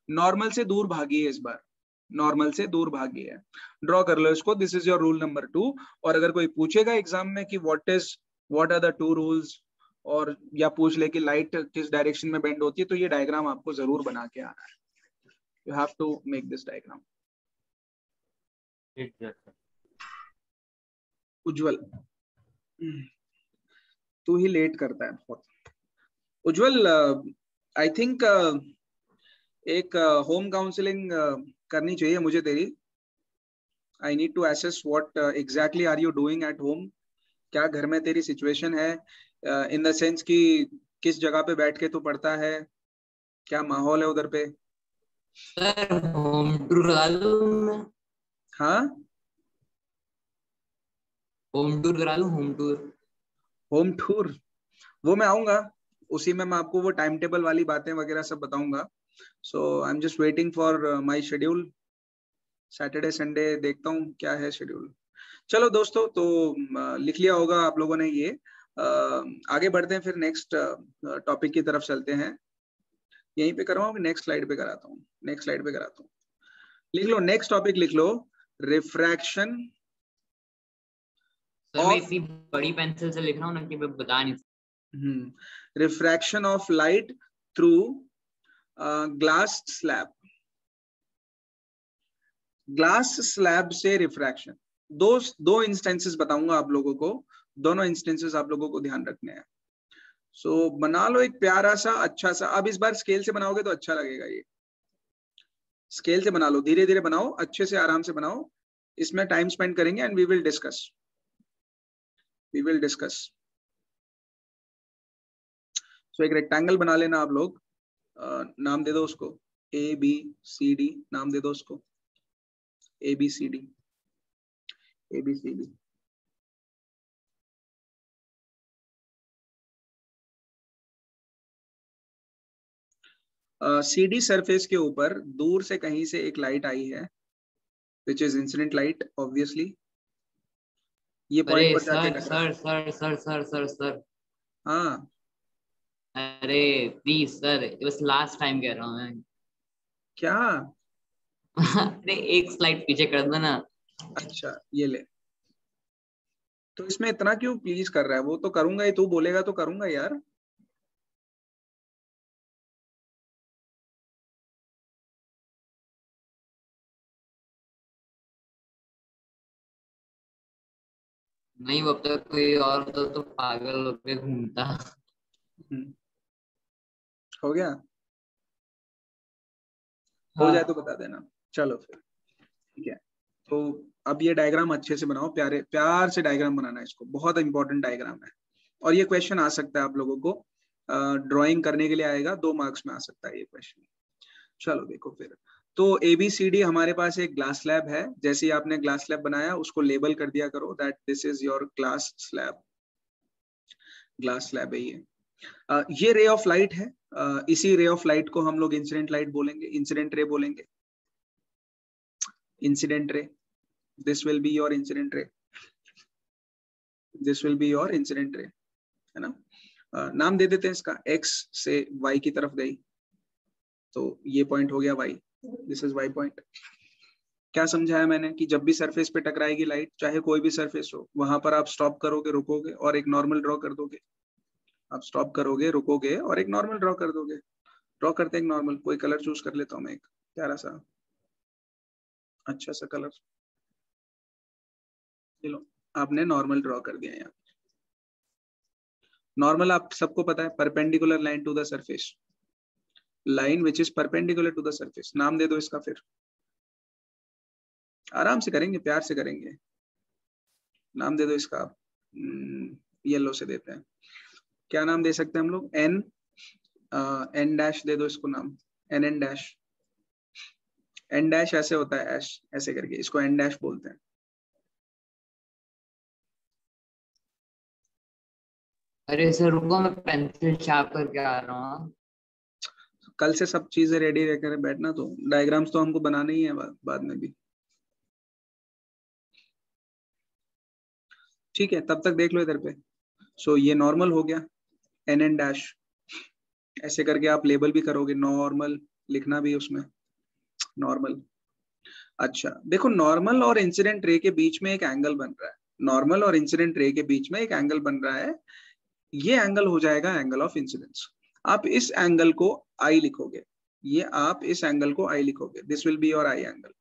normal से दूर भागी है इस बार, नॉर्मल से दूर भागी है। ड्रॉ कर लो इसको, this is your rule number 2। और अगर कोई पूछेगा एग्जाम में कि व्हाट आर द 2 रूल्स, और या पूछ ले कि लाइट किस डायरेक्शन में बेंड होती है, तो ये डायग्राम आपको जरूर बना के आना है। You have to make this diagram. Ujjwal, तू ही लेट करता है बहुत। उज्जवल, आई थिंक एक होम काउंसलिंग करनी चाहिए मुझे तेरी। I need to assess what exactly are you doing at home. क्या घर में तेरी सिचुएशन है, इन द सेंस कि किस जगह पे बैठ के तू पढ़ता है, क्या माहौल है उधर पे? सर होम टूर करा लूं मैं? हाँ, होम टूर करा लूं, होम टूर। होम टूर वो मैं आऊंगा, उसी में मैं आपको वो टाइम टेबल वाली बातें वगैरह सब बताऊंगा। So I am just waiting for my schedule. Saturday Sunday देखता हूँ क्या है शेड्यूल। चलो दोस्तों, तो लिख लिया होगा आप लोगों ने ये, आगे बढ़ते हैं, फिर नेक्स्ट टॉपिक की तरफ चलते हैं। यहीं पे करवाऊं कि नेक्स्ट स्लाइड पे कराता हूँ? नेक्स्ट स्लाइड पे कराता हूँ। लिख लो, नेक्स्ट टॉपिक लिख लो, रिफ्रैक्शन। सर मैं इतनी बड़ी पेंसिल से लिख रहा हूँ ना कि मैं बता नहीं सकता। Refraction of light through glass slab. Glass slab से रिफ्रैक्शन, दो इंस्टेंसेस बताऊंगा आप लोगों को, दोनों इंस्टेंसेस आप लोगों को ध्यान रखने हैं। सो बना लो एक प्यारा सा अच्छा सा, अब इस बार स्केल से बनाओगे तो अच्छा लगेगा। ये स्केल से बना लो, धीरे धीरे बनाओ, अच्छे से आराम से बनाओ, इसमें टाइम स्पेंड करेंगे एंड वी विल डिस्कस। सो एक रेक्टेंगल बना लेना आप लोग, नाम दे दो उसको ABCD, नाम दे दो उसको ABCD। CD सरफेस के ऊपर दूर से कहीं से एक लाइट आई है, which is incident light obviously. ये पॉइंट पर जाके सर हाँ अरे प्लीज सर, बस लास्ट टाइम कह रहा हूँ मैं। क्या? अरे एक स्लाइड पीछे कर दो ना। अच्छा ये ले, तो इसमें इतना क्यों प्लीज कर रहा है? वो तो करूंगा ही, तू बोलेगा तो करूंगा यार। नहीं वो अब तक कोई और तो पागल होके घूमता। हो गया? हो हाँ जाए तो बता देना। चलो फिर ठीक है। तो अब ये डायग्राम अच्छे से बनाओ, प्यार से डायग्राम बनाना है इसको, बहुत इंपॉर्टेंट डायग्राम है। और ये क्वेश्चन आ सकता है आप लोगों को, ड्राइंग करने के लिए आएगा, 2 मार्क्स में आ सकता है ये क्वेश्चन। चलो देखो फिर, तो ABCD हमारे पास एक ग्लास स्लैब है। जैसे ही आपने ग्लास स्लैब बनाया उसको लेबल कर दिया करो that this is your glass slab. Glass slab है ये रे ऑफ लाइट है। इसी रे ऑफ लाइट को हम लोग इंसिडेंट लाइट बोलेंगे, इंसिडेंट रे बोलेंगे। Incident ray, this will be your incident ray, this will be your incident ray, है ना। नाम दे देते हैं इसका, X से Y की तरफ गई तो ये पॉइंट हो गया Y, this is Y point. क्या समझाया मैंने कि जब भी सरफेस पे टकराएगी लाइट, चाहे कोई भी सरफेस हो, वहां पर आप स्टॉप करोगे, रुकोगे और एक नॉर्मल ड्रॉ कर दोगे। आप स्टॉप करोगे, रुकोगे और एक नॉर्मल ड्रॉ कर दोगे। ड्रॉ करते हैं एक नॉर्मल, कोई कलर चूज कर लेता हूँ मैं, एक प्यारा सा अच्छा सा कलर। चलो आपने नॉर्मल ड्रॉ कर दिया। यहाँ नॉर्मल आप सबको पता है, perpendicular line to the surface, line which is perpendicular to the surface. नाम दे दो इसका, फिर आराम से करेंगे, प्यार से करेंगे। नाम दे दो इसका, येलो से देते हैं। क्या नाम दे सकते हैं हम लोग? एन डैश दे दो इसको नाम, एन डैश। एन डैश ऐसे होता है, ऐश ऐसे करके, इसको एन डैश बोलते हैं। अरे सर रुको, मैं पेंसिल शार्प करके आ रहा हूँ। कल से सब चीजें रेडी रहकर बैठना, तो डायग्राम्स तो हमको बनाने ही है बाद में भी, ठीक है। तब तक देख लो इधर पे। सो ये नॉर्मल हो गया, एन डैश ऐसे करके आप लेबल भी करोगे, नॉर्मल लिखना भी उसमें, नॉर्मल। अच्छा देखो, नॉर्मल और इंसिडेंट रे के बीच में एक एंगल बन रहा है, नॉर्मल और इंसिडेंट रे के बीच में एक एंगल बन रहा है। ये एंगल हो जाएगा एंगल ऑफ इंसिडेंस। आप इस एंगल को आई लिखोगे, ये आप इस एंगल को आई लिखोगे, this will be your I angle,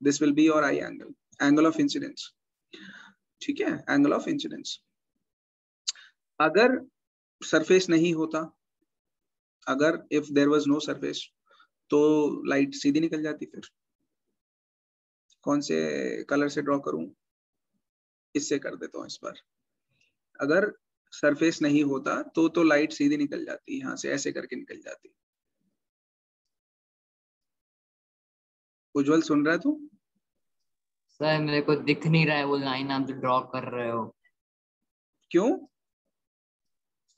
this will be your I angle, angle of incidence, ठीक है, एंगल ऑफ इंसिडेंस। अगर सरफेस नहीं होता, अगर if there was no surface, तो लाइट सीधी निकल जाती। फिर कौन से कलर से ड्रॉ करूं? इससे कर देता हूं इस बार। अगर सरफेस नहीं होता तो लाइट सीधी निकल जाती, यहां से ऐसे करके निकल जाती। उज्जवल सुन रहा है तू? सर मेरे को दिख नहीं रहा है वो लाइन आप जो ड्रॉ कर रहे हो। क्यों?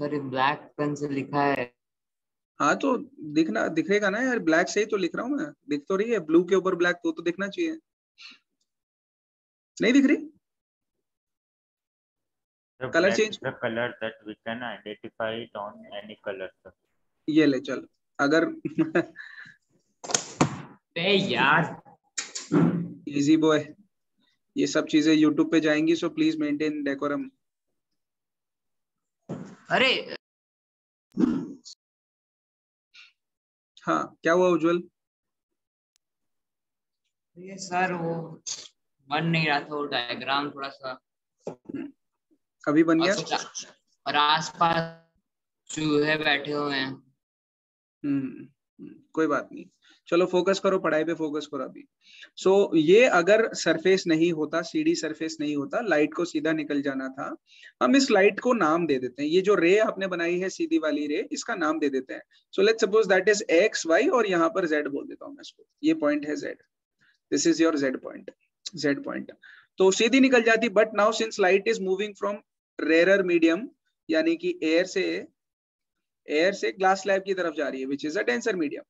सर ब्लैक पेन से लिखा है। हाँ तो दिखेगा ना यार, ब्लैक से ही तो लिख रहा हूँ मैं, दिख तो रही है, ब्लू के ऊपर ब्लैक तो दिखना चाहिए। नहीं दिख रही? Colour change, the color that we can identify it on any color, sir. ये ले चल अगर यार इजी बॉय, ये सब चीजें यूट्यूब पे जाएंगी, सो प्लीज मेंटेन डेकोरम। अरे हाँ क्या हुआ उज्जवल? ये सर वो बन नहीं रहा था वो डायग्राम थोड़ा सा, अभी बन गया? और आसपास चूहे बैठे हुए हैं। कोई बात नहीं, चलो फोकस करो, पढ़ाई पे फोकस करो अभी। सो ये अगर सरफेस नहीं होता, सीडी सरफेस नहीं होता, लाइट को सीधा निकल जाना था। हम इस लाइट को नाम दे देते हैं, ये जो रे आपने बनाई है सीधी वाली रे, इसका नाम दे देते हैं। So let's suppose that is X Y, और यहाँ पर जेड बोल देता हूँ मैं इसको, ये पॉइंट है Z, this is your Z point, Z point. तो सीधी निकल जाती, but now since light is moving from rare medium, यानी कि एयर से ग्लास स्लैब की तरफ जा रही है, which is a denser medium.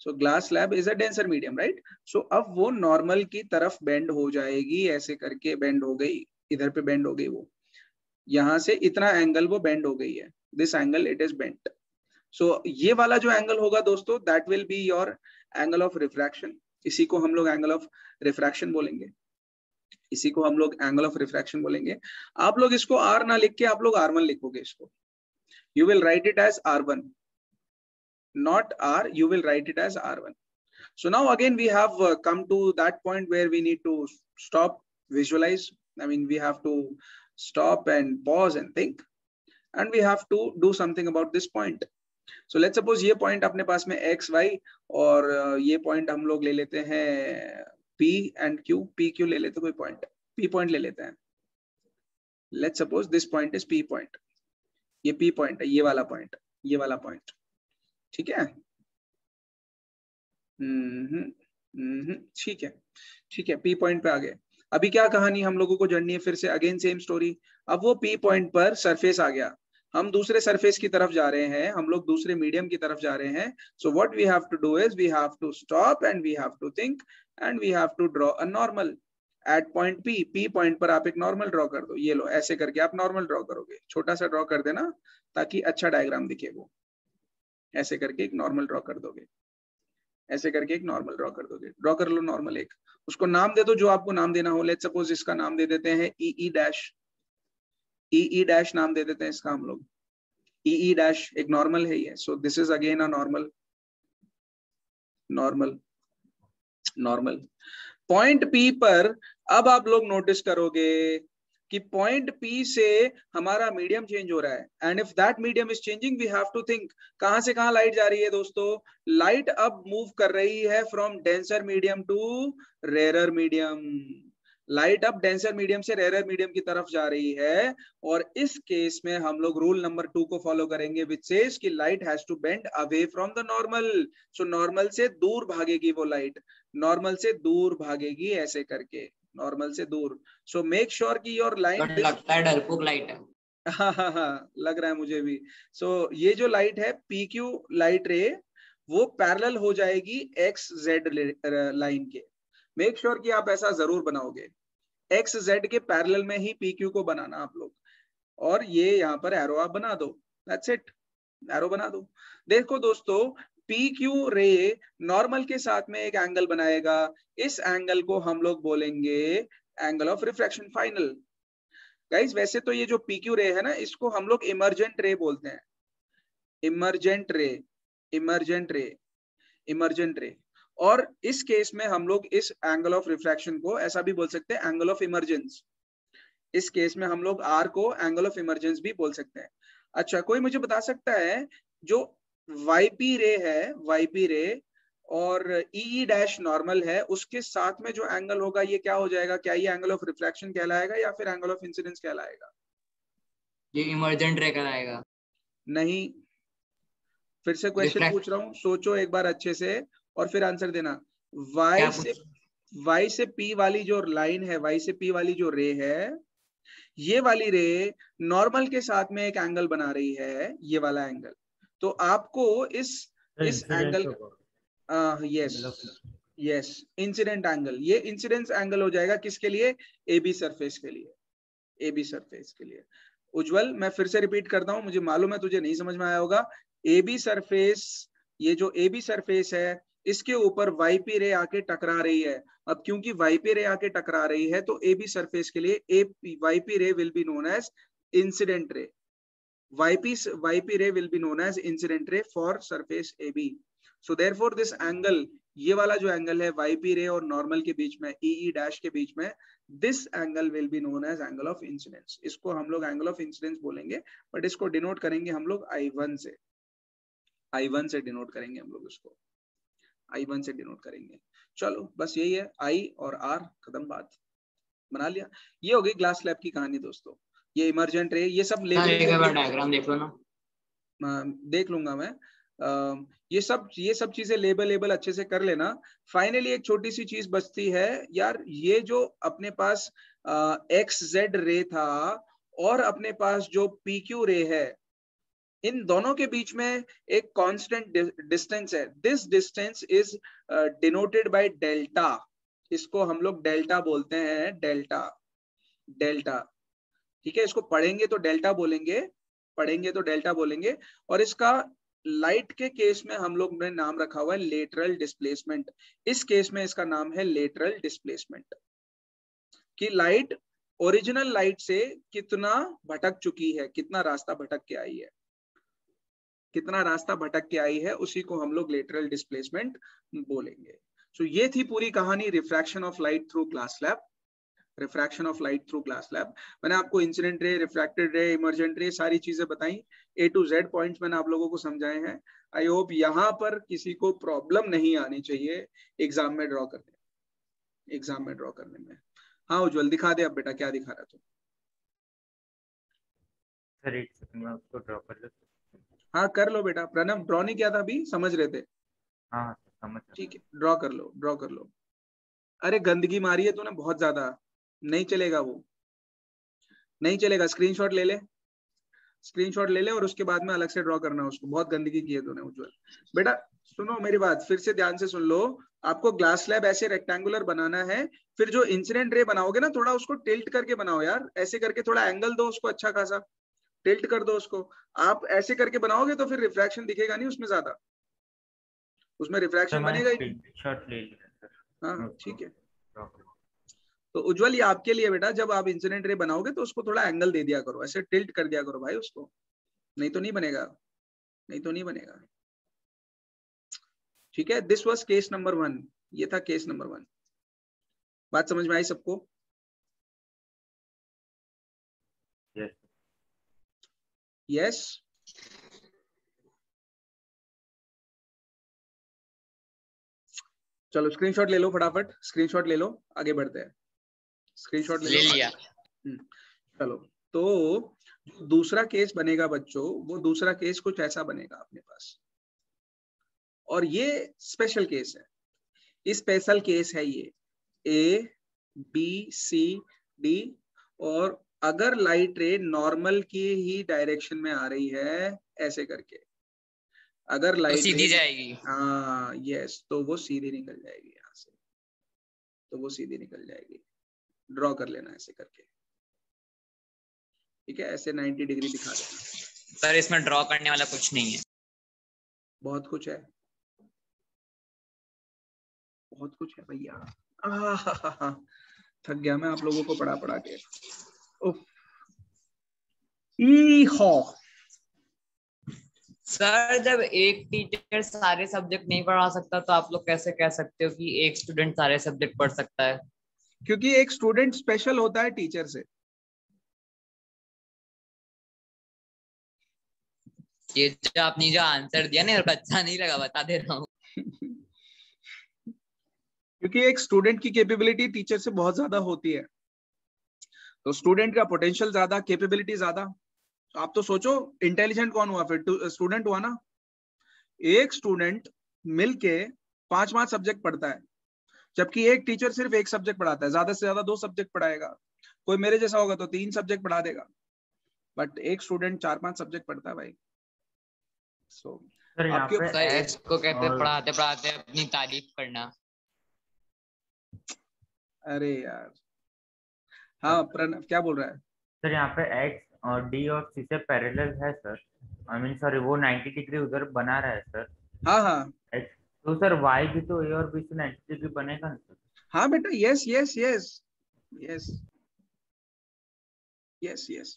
So glass slab is a denser medium, right. So अब वो नॉर्मल की तरफ बेंड हो जाएगी, ऐसे करके बेंड हो गई, इधर पे बेंड हो गई, वो यहां से इतना एंगल वो बेंड हो गई है, this angle it is bent. So ये वाला जो एंगल होगा दोस्तों, that will be your angle of refraction. इसी को हम लोग एंगल ऑफ रिफ्रैक्शन बोलेंगे, इसी को हम लोग एंगल ऑफ रिफ्रैक्शन बोलेंगे। आप लोग इसको आर ना लिख के आप लोग R1 लिखोगे इसको, you will write it as R1, not R, you will write it as R1. So now again we have come to that point where we need to stop, visualize, I mean we have to stop and pause and think, and we have to do something about this point. So let's suppose ये point अपने पास में x y, और ये point हम लोग ले लेते हैं p and q, p q ले लेते, कोई point p point ले लेते हैं। Let's suppose this point is p point, ये P पॉइंट है, ये वाला पॉइंट, ये वाला पॉइंट, ठीक है। ठीक है, ठीक है, P पॉइंट पे आ गए। अभी क्या कहानी हम लोगों को जाननी है, फिर से अगेन सेम स्टोरी। अब वो P पॉइंट पर सरफेस आ गया, हम दूसरे सरफेस की तरफ जा रहे हैं, हम लोग दूसरे मीडियम की तरफ जा रहे हैं। So what we have to do is we have to stop and we have to think and we have to draw a normal at point P। P point पर आप एक नॉर्मल ड्रॉ कर दो, ये लो ऐसे करके आप नॉर्मल ड्रॉ करोगे, छोटा सा ड्रॉ कर देना ताकि अच्छा डायग्राम दिखे। वो ऐसे करके एक नॉर्मल ड्रॉ कर दोगे, ऐसे करके एक नॉर्मल ड्रॉ कर दोगे, ड्रॉ कर लो नॉर्मल एक, उसको नाम दे दो जो आपको नाम देना हो। लेट्स सपोज इसका नाम दे देते हैं EE डैश, EE डैश नाम दे देते हैं इसका हम लोग, EE डैश एक नॉर्मल है ये। So this is again a normal, normal, normal. Point P पर अब आप लोग नोटिस करोगे कि पॉइंट P से हमारा मीडियम चेंज हो रहा है, and if that medium is changing we have to think कहां से कहां लाइट जा रही है दोस्तों। लाइट अब मूव कर रही है from denser medium to rarer medium, light अब डेंसर मीडियम से रेयरर मीडियम की तरफ जा रही है। और इस केस में हम लोग रूल नंबर 2 को फॉलो करेंगे, विच सेज कि light has to bend away from the normal. So normal से दूर भागेगी वो लाइट, नॉर्मल से दूर भागेगी ऐसे करके, नॉर्मल से दूर। सो मेक श्योर कि योर लाइन, लगता है डरपोक लाइट है। हाँ लग रहा है मुझे भी। सो ये जो लाइट है PQ लाइट रे, वो पैरेलल हो जाएगी XZ लाइन के। मेक श्योर कि आप ऐसा जरूर बनाओगे, XZ के पैरेलल में ही PQ को बनाना आप लोग, और ये यहाँ पर एरो आप बना दो, दैट्स इट, एरो बना दो। देखो दोस्तों, PQ रे नॉर्मल के साथ में एक एंगल बनाएगा, इस एंगल को हम लोग बोलेंगे angle of refraction final. Guys वैसे तो ये जो PQ रे है ना, इसको हम लोग इमर्जेंट रे बोलते हैं, इमर्जेंट रे, इमर्जेंट रे, इमर्जेंट रे। और इस केस में हम लोग इस एंगल ऑफ रिफ्रैक्शन को ऐसा भी बोल सकते हैं, एंगल ऑफ इमर्जेंस। इस केस में हम लोग R को एंगल ऑफ इमर्जेंस भी बोल सकते हैं। अच्छा, कोई मुझे बता सकता है जो YP रे है, YP रे और EE डैश नॉर्मल है, उसके साथ में जो एंगल होगा ये क्या हो जाएगा? क्या ये एंगल ऑफ रिफ्रैक्शन कहलाएगा या फिर एंगल ऑफ इंसिडेंस कहलाएगा? ये इमर्जेंट रे कहलाएगा। नहीं, फिर से क्वेश्चन पूछ रहा हूँ, सोचो एक बार अच्छे से और फिर आंसर देना। Y से P वाली जो लाइन है, Y से P वाली जो रे है, ये वाली रे नॉर्मल के साथ में एक एंगल बना रही है, ये वाला एंगल। तो आपको इस एंगल, यस इंसिडेंट एंगल, ये इंसिडेंस एंगल हो जाएगा किसके लिए? AB सरफेस के लिए। ए बी सरफेस के लिए। उज्जवल मैं फिर से रिपीट करता हूं, मुझे मालूम है तुझे नहीं समझ में आया होगा। ए बी सरफेस, ये जो ए बी सरफेस है इसके ऊपर वाईपी रे आके टकरा रही है। अब क्योंकि वाईपी रे आके टकरा रही है तो ए बी सरफेस के लिए YP ray will be known as incident ray. YP ray will be known as incident ray for surface AB. So therefore this angle, ये वाला जो एंगल है YP ray और नॉर्मल के बीच में, EE डैश के बीच में, this angle will be known as angle of incidence. इसको हम लोग angle of incidence बोलेंगे, बट इसको डिनोट करेंगे हम लोग I1 से। I1 से डिनोट करेंगे हम लोग इसको, I1 से डिनोट करेंगे। चलो बस यही है, I और R खत्म बात, बना लिया। ये हो गई ग्लास स्लैब की कहानी दोस्तों। ये इमर्जेंट रे, ये सब डायग्राम देख लो ना। देख लूंगा मैं। ये सब चीजें लेबल अच्छे से कर लेना। फाइनली एक छोटी सी चीज बचती है यार, ये जो अपने पास XZ रे था और अपने पास जो PQ रे है, इन दोनों के बीच में एक कांस्टेंट डिस्टेंस है। This distance is denoted by delta. इसको हम लोग डेल्टा बोलते हैं, डेल्टा। ठीक है, इसको पढ़ेंगे तो डेल्टा बोलेंगे, और इसका लाइट के केस में हम लोग ने नाम रखा हुआ है लेटरल डिस्प्लेसमेंट। इस केस में इसका नाम है लेटरल डिस्प्लेसमेंट, कि लाइट ओरिजिनल लाइट से कितना भटक चुकी है, कितना रास्ता भटक के आई है, उसी को हम लोग लेटरल डिस्प्लेसमेंट बोलेंगे। सो ये थी पूरी कहानी refraction of light through glass slab. मैंने आपको इंसिडेंट रे, रिफ्रैक्टेड रे, इमर्जेंट रे सारी चीजें बताई, A to Z पॉइंट्स मैंने आप लोगों को समझाए हैं। आई होप यहाँ पर किसी को प्रॉब्लम नहीं आनी चाहिए एग्जाम में ड्रॉ करने में। हाँ उज्जवल दिखा दे अब बेटा, क्या दिखा रहा तू? सर एक सेकंड में उसको ड्रॉ कर ले। हाँ कर लो बेटा। प्रणव ड्रॉ नहीं किया था अभी, समझ रहे थे? हाँ समझ। ठीक है, ड्रॉ कर लो। अरे गंदगी मारी है तूने बहुत ज्यादा, नहीं चलेगा, वो नहीं चलेगा। स्क्रीनशॉट ले ले और उसके बाद में अलग से ड्रॉ करना उसको। बहुत गंदगी की है तूने उज्जवल। बेटा सुनो मेरी बात, फिर से ध्यान से सुन लो। आपको ग्लास स्लैब ऐसे रेक्टेंगुलर बनाना है, फिर जो इंसिडेंट रे बनाओगे ना, थोड़ा उसको टिल्ट करके बनाओ यार, ऐसे करके थोड़ा एंगल दो उसको, अच्छा खासा टिल्ट कर दो उसको। आप ऐसे करके बनाओगे तो फिर रिफ्रैक्शन दिखेगा नहीं उसमें ज्यादा, उसमें रिफ्रैक्शन बनेगा ही। शॉट ले लिया। हाँ ठीक है। तो उज्जवल ये आपके लिए बेटा, जब आप इंसिडेंट रे बनाओगे तो उसको थोड़ा एंगल दे दिया करो, ऐसे टिल्ट कर दिया करो भाई उसको, नहीं तो नहीं बनेगा। ठीक है, दिस वाज केस नंबर 1, ये था केस नंबर 1। बात समझ में आई सबको? यस। चलो स्क्रीनशॉट ले लो फटाफट, स्क्रीनशॉट ले लो, आगे बढ़ते हैं। स्क्रीनशॉट ले लिया। चलो तो दूसरा केस बनेगा बच्चों, वो दूसरा केस कुछ ऐसा बनेगा अपने पास, और ये स्पेशल केस है। स्पेशल केस है ये ABCD, और अगर लाइट रे नॉर्मल की ही डायरेक्शन में आ रही है ऐसे करके, अगर लाइट सीधी जाएगी, हाँ यस, तो वो सीधी निकल जाएगी यहाँ से, ड्रॉ कर लेना ऐसे करके। ठीक है, ऐसे 90 डिग्री दिखा देना। सर इसमें ड्रॉ करने वाला कुछ नहीं है। बहुत कुछ है भैया। थक गया मैं आप लोगों को पढ़ा के। सर जब एक टीचर सारे सब्जेक्ट नहीं पढ़ा सकता तो आप लोग कैसे कह सकते हो कि एक स्टूडेंट सारे सब्जेक्ट पढ़ सकता है? क्योंकि एक स्टूडेंट स्पेशल होता है टीचर से। ये जो आपने जो आंसर दिया ना, अच्छा नहीं लगा, बता दे रहा हूँ। क्योंकि एक स्टूडेंट की कैपेबिलिटी टीचर से बहुत ज्यादा होती है, तो स्टूडेंट का पोटेंशियल ज्यादा, कैपेबिलिटी ज्यादा। आप तो सोचो इंटेलिजेंट कौन हुआ फिर? स्टूडेंट हुआ ना। एक स्टूडेंट मिलके 5-5 सब्जेक्ट पढ़ता है, जबकि एक टीचर सिर्फ एक सब्जेक्ट पढ़ाता है, ज्यादा से ज्यादा 2 सब्जेक्ट पढ़ाएगा। कोई मेरे जैसा होगा तो 3 सब्जेक्ट पढ़ा देगा, बट एक स्टूडेंट 4-5 सब्जेक्ट पढ़ता है भाई। इसको कहते हैं पढ़ाते पढ़ाते अपनी तारीफ करना। अरे यार हाँ प्रणव क्या बोल रहा है? सर यहाँ पे एक्स और डी और सी से पैरेलल है सर। आई मीन सॉरी, वो 90 डिग्री उधर बना रहा है सर। हाँ हाँ एक्स, तो सर वाई भी तो ए और बी से 90 डिग्री बनेगा ना सर? हाँ बेटा, yes yes yes yes yes yes.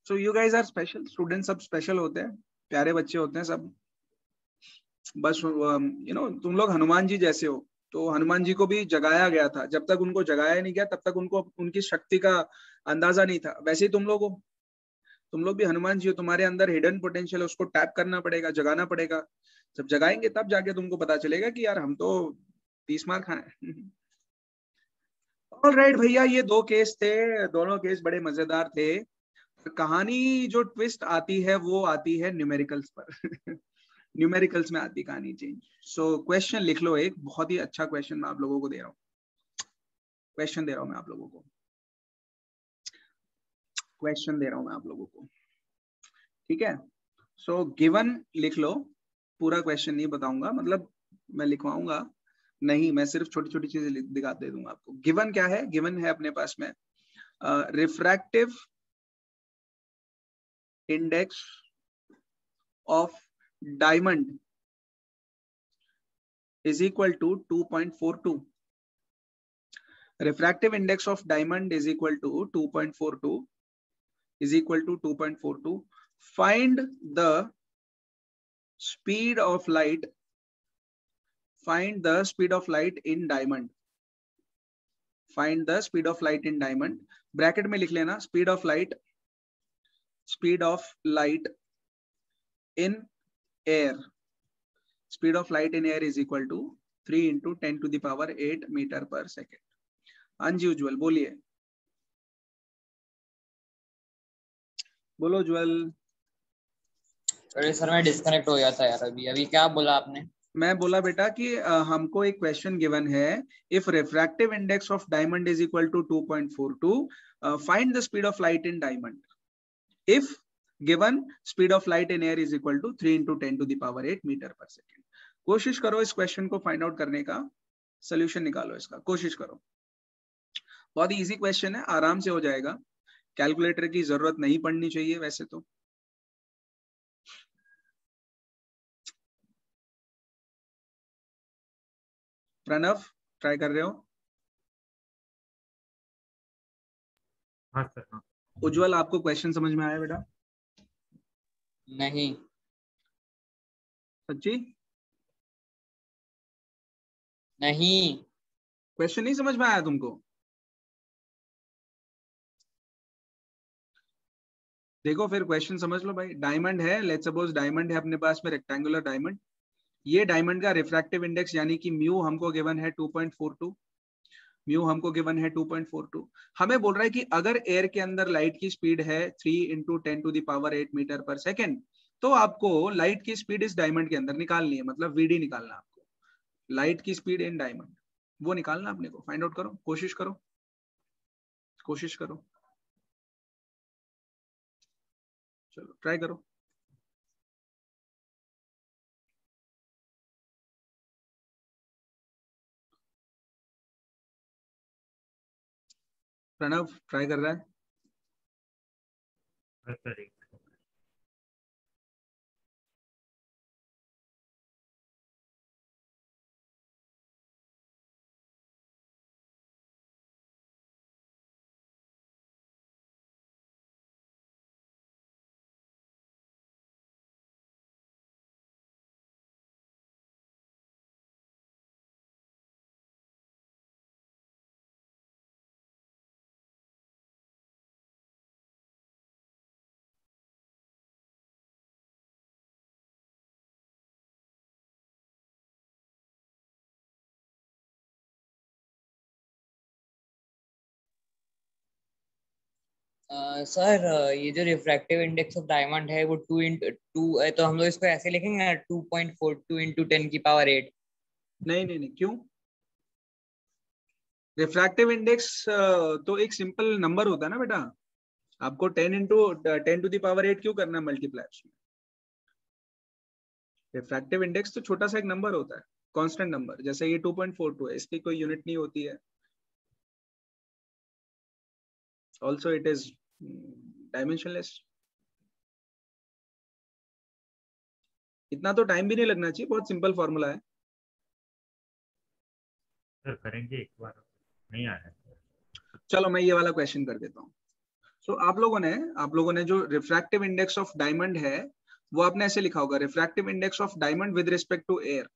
So you guys are special student, सब स्पेशल होते हैं, प्यारे बच्चे होते हैं सब। बस तुम लोग हनुमान जी जैसे हो। तो हनुमान जी को भी जगाया गया था, जब तक उनको जगाया नहीं गया तब तक उनको उनकी शक्ति का अंदाजा नहीं था। वैसे ही तुम लोग हो, तुम लोग भी हनुमान जी हो, तुम्हारे अंदर हिडन पोटेंशियल है, उसको टैप करना पड़ेगा, जगाना पड़ेगा। जब जगाएंगे तब जाके तुमको पता चलेगा कि यार हम तो 30 मार खाए। ऑलराइट भैया, ये 2 केस थे, दोनों केस बड़े मजेदार थे। कहानी जो ट्विस्ट आती है वो आती है न्यूमेरिकल्स पर। न्यूमेरिकल्स में आती कहानी चेंज। सो क्वेश्चन लिख लो, एक बहुत ही अच्छा क्वेश्चन मैं आप लोगों को दे रहा हूँ। क्वेश्चन दे रहा हूँ मैं आप लोगों को, क्वेश्चन दे रहा हूँ मैं आप लोगों को, ठीक है। सो गिवन लिख लो, पूरा क्वेश्चन नहीं बताऊंगा, मतलब मैं लिखवाऊंगा नहीं, मैं सिर्फ छोटी छोटी चीजें दिखा दे दूंगा आपको। गिवन क्या है? गिवन है अपने पास में refractive index of diamond is equal to 2.42. Refractive index of diamond is equal to 2.42 is equal to 2.42. Find the speed of light. Find the speed of light in diamond. Find the speed of light in diamond. Bracket में लिख लेना speed of light. Speed of light in air. Speed of light in air is equal to 3 into 10 to the power 8 meter per second. Unusual बोलिए, बोलो ज्वल। अरे sir मैं disconnect हो गया था यार, अभी अभी क्या बोला आपने? मैं बोला बेटा कि हमको एक क्वेश्चन गिवन है, if refractive index of diamond is equal to 2.42, find the speed of light in diamond if given speed of light in air is equal to 3 into 10 to the power 8 metre per second. कोशिश करो इस question को find out करने का, solution निकालो इसका, कोशिश करो। बहुत ही इजी क्वेश्चन है, आराम से हो जाएगा, कैलकुलेटर की जरूरत नहीं पड़नी चाहिए वैसे तो। प्रणव ट्राई कर रहे हो? हाँ सर हाँ। उज्जवल आपको क्वेश्चन समझ में आया बेटा? नहीं। सच्ची? नहीं। क्वेश्चन नहीं समझ में आया तुमको? देखो फिर क्वेश्चन समझ लो भाई। डायमंड है, लेट्स सपोज डायमंड है अपने पास में, रेक्टेंगुलर डायमंड। ये डायमंड का रिफ्रैक्टिव इंडेक्स यानी कि म्यू हमको गिवन है 2.42। म्यू हमको गिवन है 2.42। हमें बोल रहा है कि अगर एयर के अंदर लाइट की स्पीड है 3 into 10 to the power 8 metre per second, तो आपको लाइट की स्पीड इस डायमंड के अंदर निकालनी है, मतलब वीडी निकालना है आपको, लाइट की स्पीड इन डायमंड, वो निकालना अपने को। फाइंड आउट करो, कोशिश करो, कोशिश करो, चलो ट्राई करो। प्रणव ट्राई कर रहा है? सर सर ये जो रिफ्रैक्टिव इंडेक्स ऑफ डायमंड है वो 2 है, तो हम लोग इसको ऐसे लिखेंगे 2.42 into 10 की पावर 8। नहीं नहीं नहीं, क्यों? रिफ्रैक्टिव इंडेक्स तो एक सिंपल नंबर होता है ना बेटा, आपको 10 into 10 to the power 8 क्यों करना है मल्टीप्लाई? रिफ्रैक्टिव इंडेक्स तो छोटा सा एक नंबर होता है, कांस्टेंट नंबर, जैसे ये 2.42 है, इसकी कोई यूनिट नहीं होती है। Also it is dimensionless. इतना तो टाइम भी नहीं लगना चाहिए, बहुत सिंपल फॉर्मूला है। सर करेंगे एक बार, नहीं आ रहा है। चलो मैं ये वाला क्वेश्चन कर देता हूँ। सो आप लोगों ने जो रिफ्रैक्टिव इंडेक्स ऑफ डायमंड है वो आपने ऐसे लिखा होगा, refractive index of diamond with respect to air,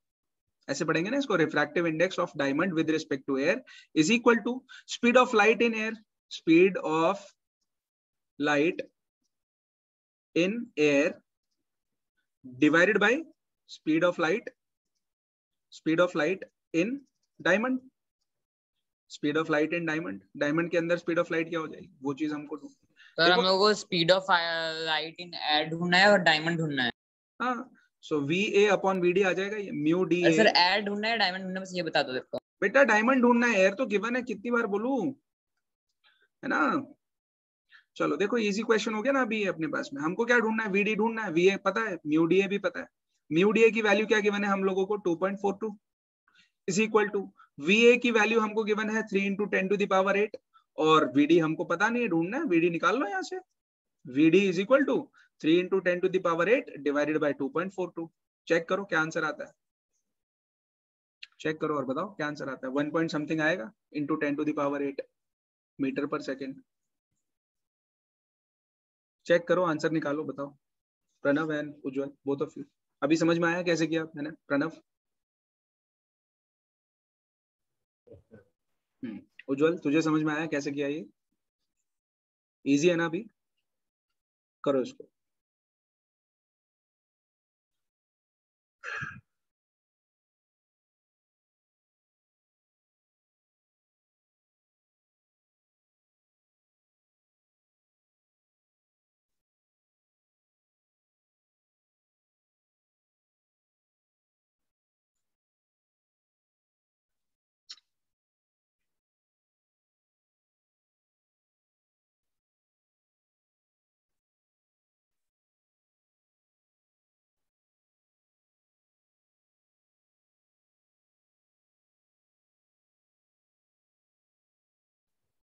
ऐसे पढ़ेंगे ना इसको, refractive index of diamond with respect to air is equal to speed of light in air, speed of light in air divided by speed of light in diamond, speed of light in diamond, diamond के अंदर speed of light क्या हो जाएगी, वो चीज हमको sir हम लोगों को speed of light in air ढूंढना है और डायमंड ढूंढना है। हाँ, सो VA अपॉन VD आ जाएगा, ये म्यू DA। सर एयर ढूंढना है डायमंड ढूंढना है, बस ये बता दो देखो। बेटा डायमंड ढूंढना है, एयर तो गिवन है, कितनी बार बोलूं, है ना। चलो देखो इजी क्वेश्चन हो गया ना अभी अपने पास में। हमको क्या ढूंढना है, VD ढूंढना है, VA पता है, म्यू DA भी पता है। म्यू DA की वैल्यू क्या गिवन है हम लोगों को, 2.42 इज इक्वल टू VA की वैल्यू हमको गिवन है 3 × 10⁸ और VD हमको पता नहीं है, ढूंढना है, VD निकाल लो यहाँ से। VD is equal to 3 × 10⁸ divided by 2.42। Check करो क्या आंसर आता है, चेक करो और बताओ क्या आंसर आता है। 1 पॉइंट समथिंग आएगा into 10⁸ metre per second. Check करो आंसर निकालो, बताओ। Pranav and Ujjwal, both of you, अभी समझ में आया कैसे किया मैंने? प्रणव, उज्जवल तुझे समझ में आया कैसे किया? ये इजी है ना? अभी करो इसको।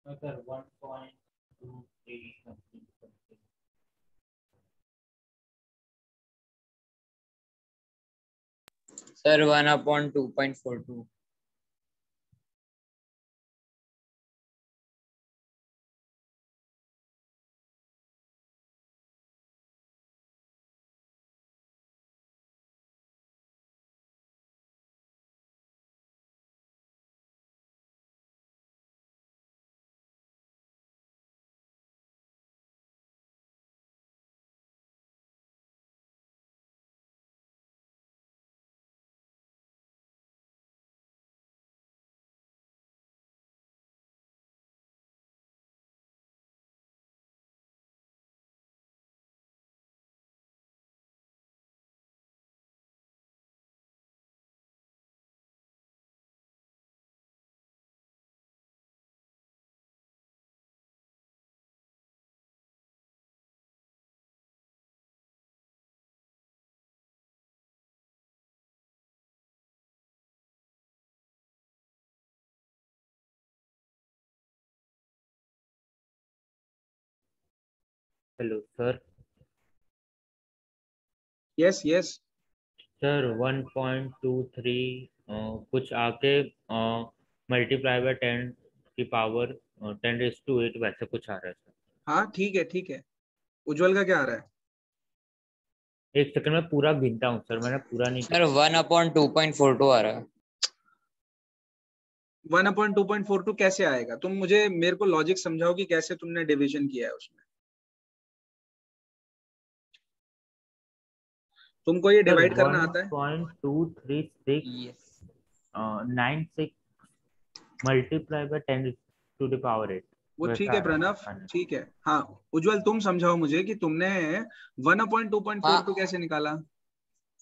Sir 1.23 something. Sir 1/2.42। Hello sir. Yes yes sir 1.23 कुछ आके मल्टीप्लाई बाय 10⁸ वैसे कुछ आ रहा है सर। हाँ ठीक है। उज्जवल का क्या आ रहा है? एक सेकंड में पूरा गिनता हूँ सर, मैंने पूरा नहीं सर 1/2.42 आ रहा है। 1/2.42 कैसे आएगा? तुम मुझे मेरे को लॉजिक समझाओ कि कैसे तुमने डिवीजन किया है उसमें। तुमको ये सर डिवाइड करना आता है? 1.23696 मल्टीप्लाई बाय 10⁸ वो वैसा ठीक है आ रहा प्रणव, है। ठीक है। हाँ उज्जवल तुम समझाओ मुझे कि तुमने 1/2.42 हाँ कैसे निकाला?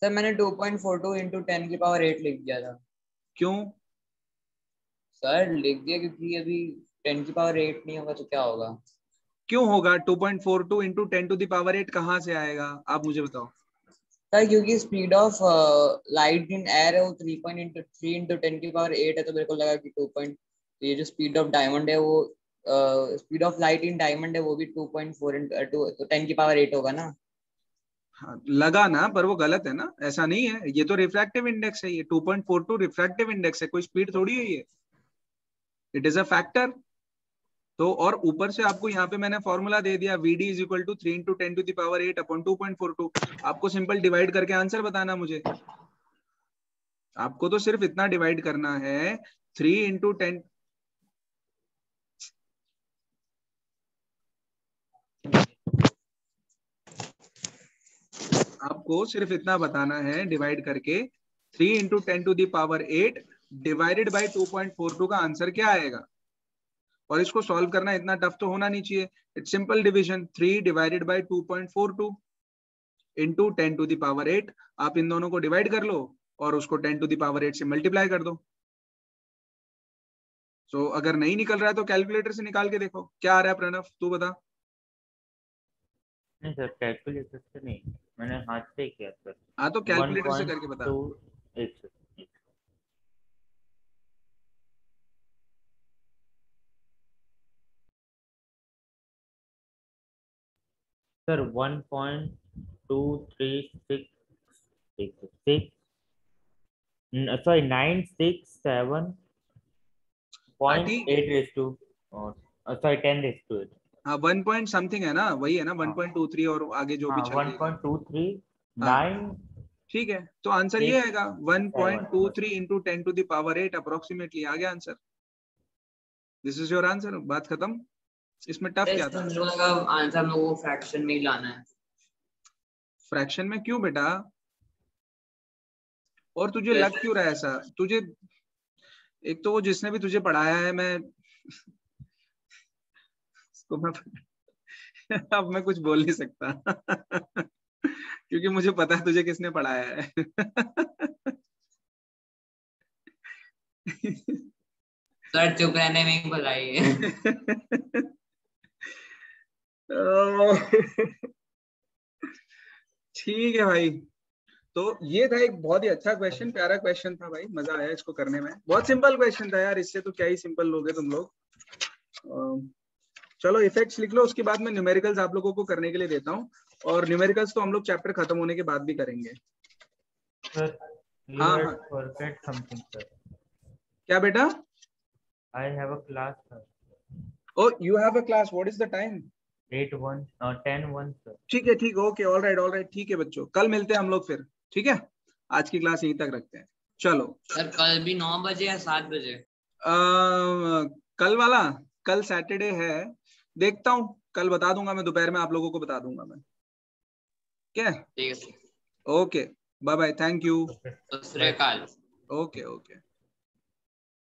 सर मैंने 2.42 × 10⁸ लिख दिया था। क्यों? सर लिख दिया क्योंकि अभी 10⁸ नहीं होगा तो क्या होगा। क्यों होगा? 2.42 × 10⁸ कहाँ से आएगा आप मुझे बताओ। सर क्योंकि speed of light in air है वो 3 × 10⁸ है, तो मेरे को लगा कि 2 पॉइंट, ये जो स्पीड ऑफ डायमंड है वो speed of light in diamond है वो भी 2.4 into 10 की पावर 8 होगा ना। हाँ, लगा ना, पर वो गलत है ना, ऐसा नहीं है, ये तो रिफ्रैक्टिव इंडेक्स है, ये 2.42 रिफ्रैक्टिव इंडेक्स है, कोई स्पीड थोड़ी है ये, इट इज अ फैक्टर। तो और ऊपर से आपको यहाँ पे मैंने फॉर्मूला दे दिया, VD is equal to 3 into 10 to the power 8 upon 2.42। आपको सिंपल डिवाइड करके आंसर बताना मुझे, आपको तो सिर्फ इतना डिवाइड करना है, 3 into 10, आपको सिर्फ इतना बताना है डिवाइड करके 3 into 10 to the power 8 divided by 2.42 का आंसर क्या आएगा। और इसको सॉल्व करना इतना टफ तो होना नहीं चाहिए, it's simple division, 3 divided by 2.42 into 10 to the power 8। आप इन दोनों को डिवाइड कर लो और उसको 10 to the power 8 से मल्टीप्लाई कर दो। सो अगर नहीं निकल रहा है तो कैलकुलेटर से निकाल के देखो क्या आ रहा है। प्रणव तू बता। नहीं सर, कैलकुलेटर से नहीं, मैंने हाथ से किया सर। हाँ तो कैलकुलेटर से करके बता। 1.2 sir 1.2366, sorry 967.8 raised to, sorry 10 raised to 8। हाँ 1 पॉइंट समथिंग है ना, वही है ना, 1.23 और आगे जो भी हाँ चल रही है। 1.239। ठीक है, तो आंसर ये आएगा 1.23 into 10 to the power 8 approximately, आ गया answer. This is your answer, बात खत्म। इसमें टफ क्या था? आंसर हम लोगों को फ्रैक्शन में ही लाना है। फ्रैक्शन में क्यों बेटा? और तुझे लग क्यों रहा है ऐसा? तुझे एक तो वो जिसने भी तुझे पढ़ाया है, मैं उसको मैं अब मैं कुछ बोल नहीं सकता क्योंकि मुझे पता है तुझे किसने पढ़ाया है सर चुप रहने में ही भलाई है। ठीक है भाई, तो ये था एक बहुत ही अच्छा क्वेश्चन, प्यारा क्वेश्चन था भाई, मजा आया इसको करने में। बहुत सिंपल क्वेश्चन था यार, इससे तो क्या ही सिंपल लोगे तुम लोग। चलो इफेक्ट्स लिख लो, उसके बाद मैं न्यूमेरिकल्स आप लोगों को करने के लिए देता हूँ, और न्यूमेरिकल्स तो हम लोग चैप्टर खत्म होने के बाद भी करेंगे। सर you हाँ had हाँ, forget something sir। क्या बेटा? I have a class sir। Oh, you have a class. What is the time? 8:01 10:01 sir। ठीक है, ठीक है, ओके, ऑल राइट, ठीक है बच्चों, कल मिलते हैं हम लोग फिर, ठीक है? आज की क्लास यहीं तक रखते हैं, चलो। सर कल भी 9 बजे या 7 बजे? कल वाला, कल सैटरडे है, देखता हूँ, कल बता दूंगा मैं, दोपहर में आप लोगों को बता दूंगा मैं, क्या? ठीक है। Okay, bye bye, thank you. सत श्री अकाल। Okay okay.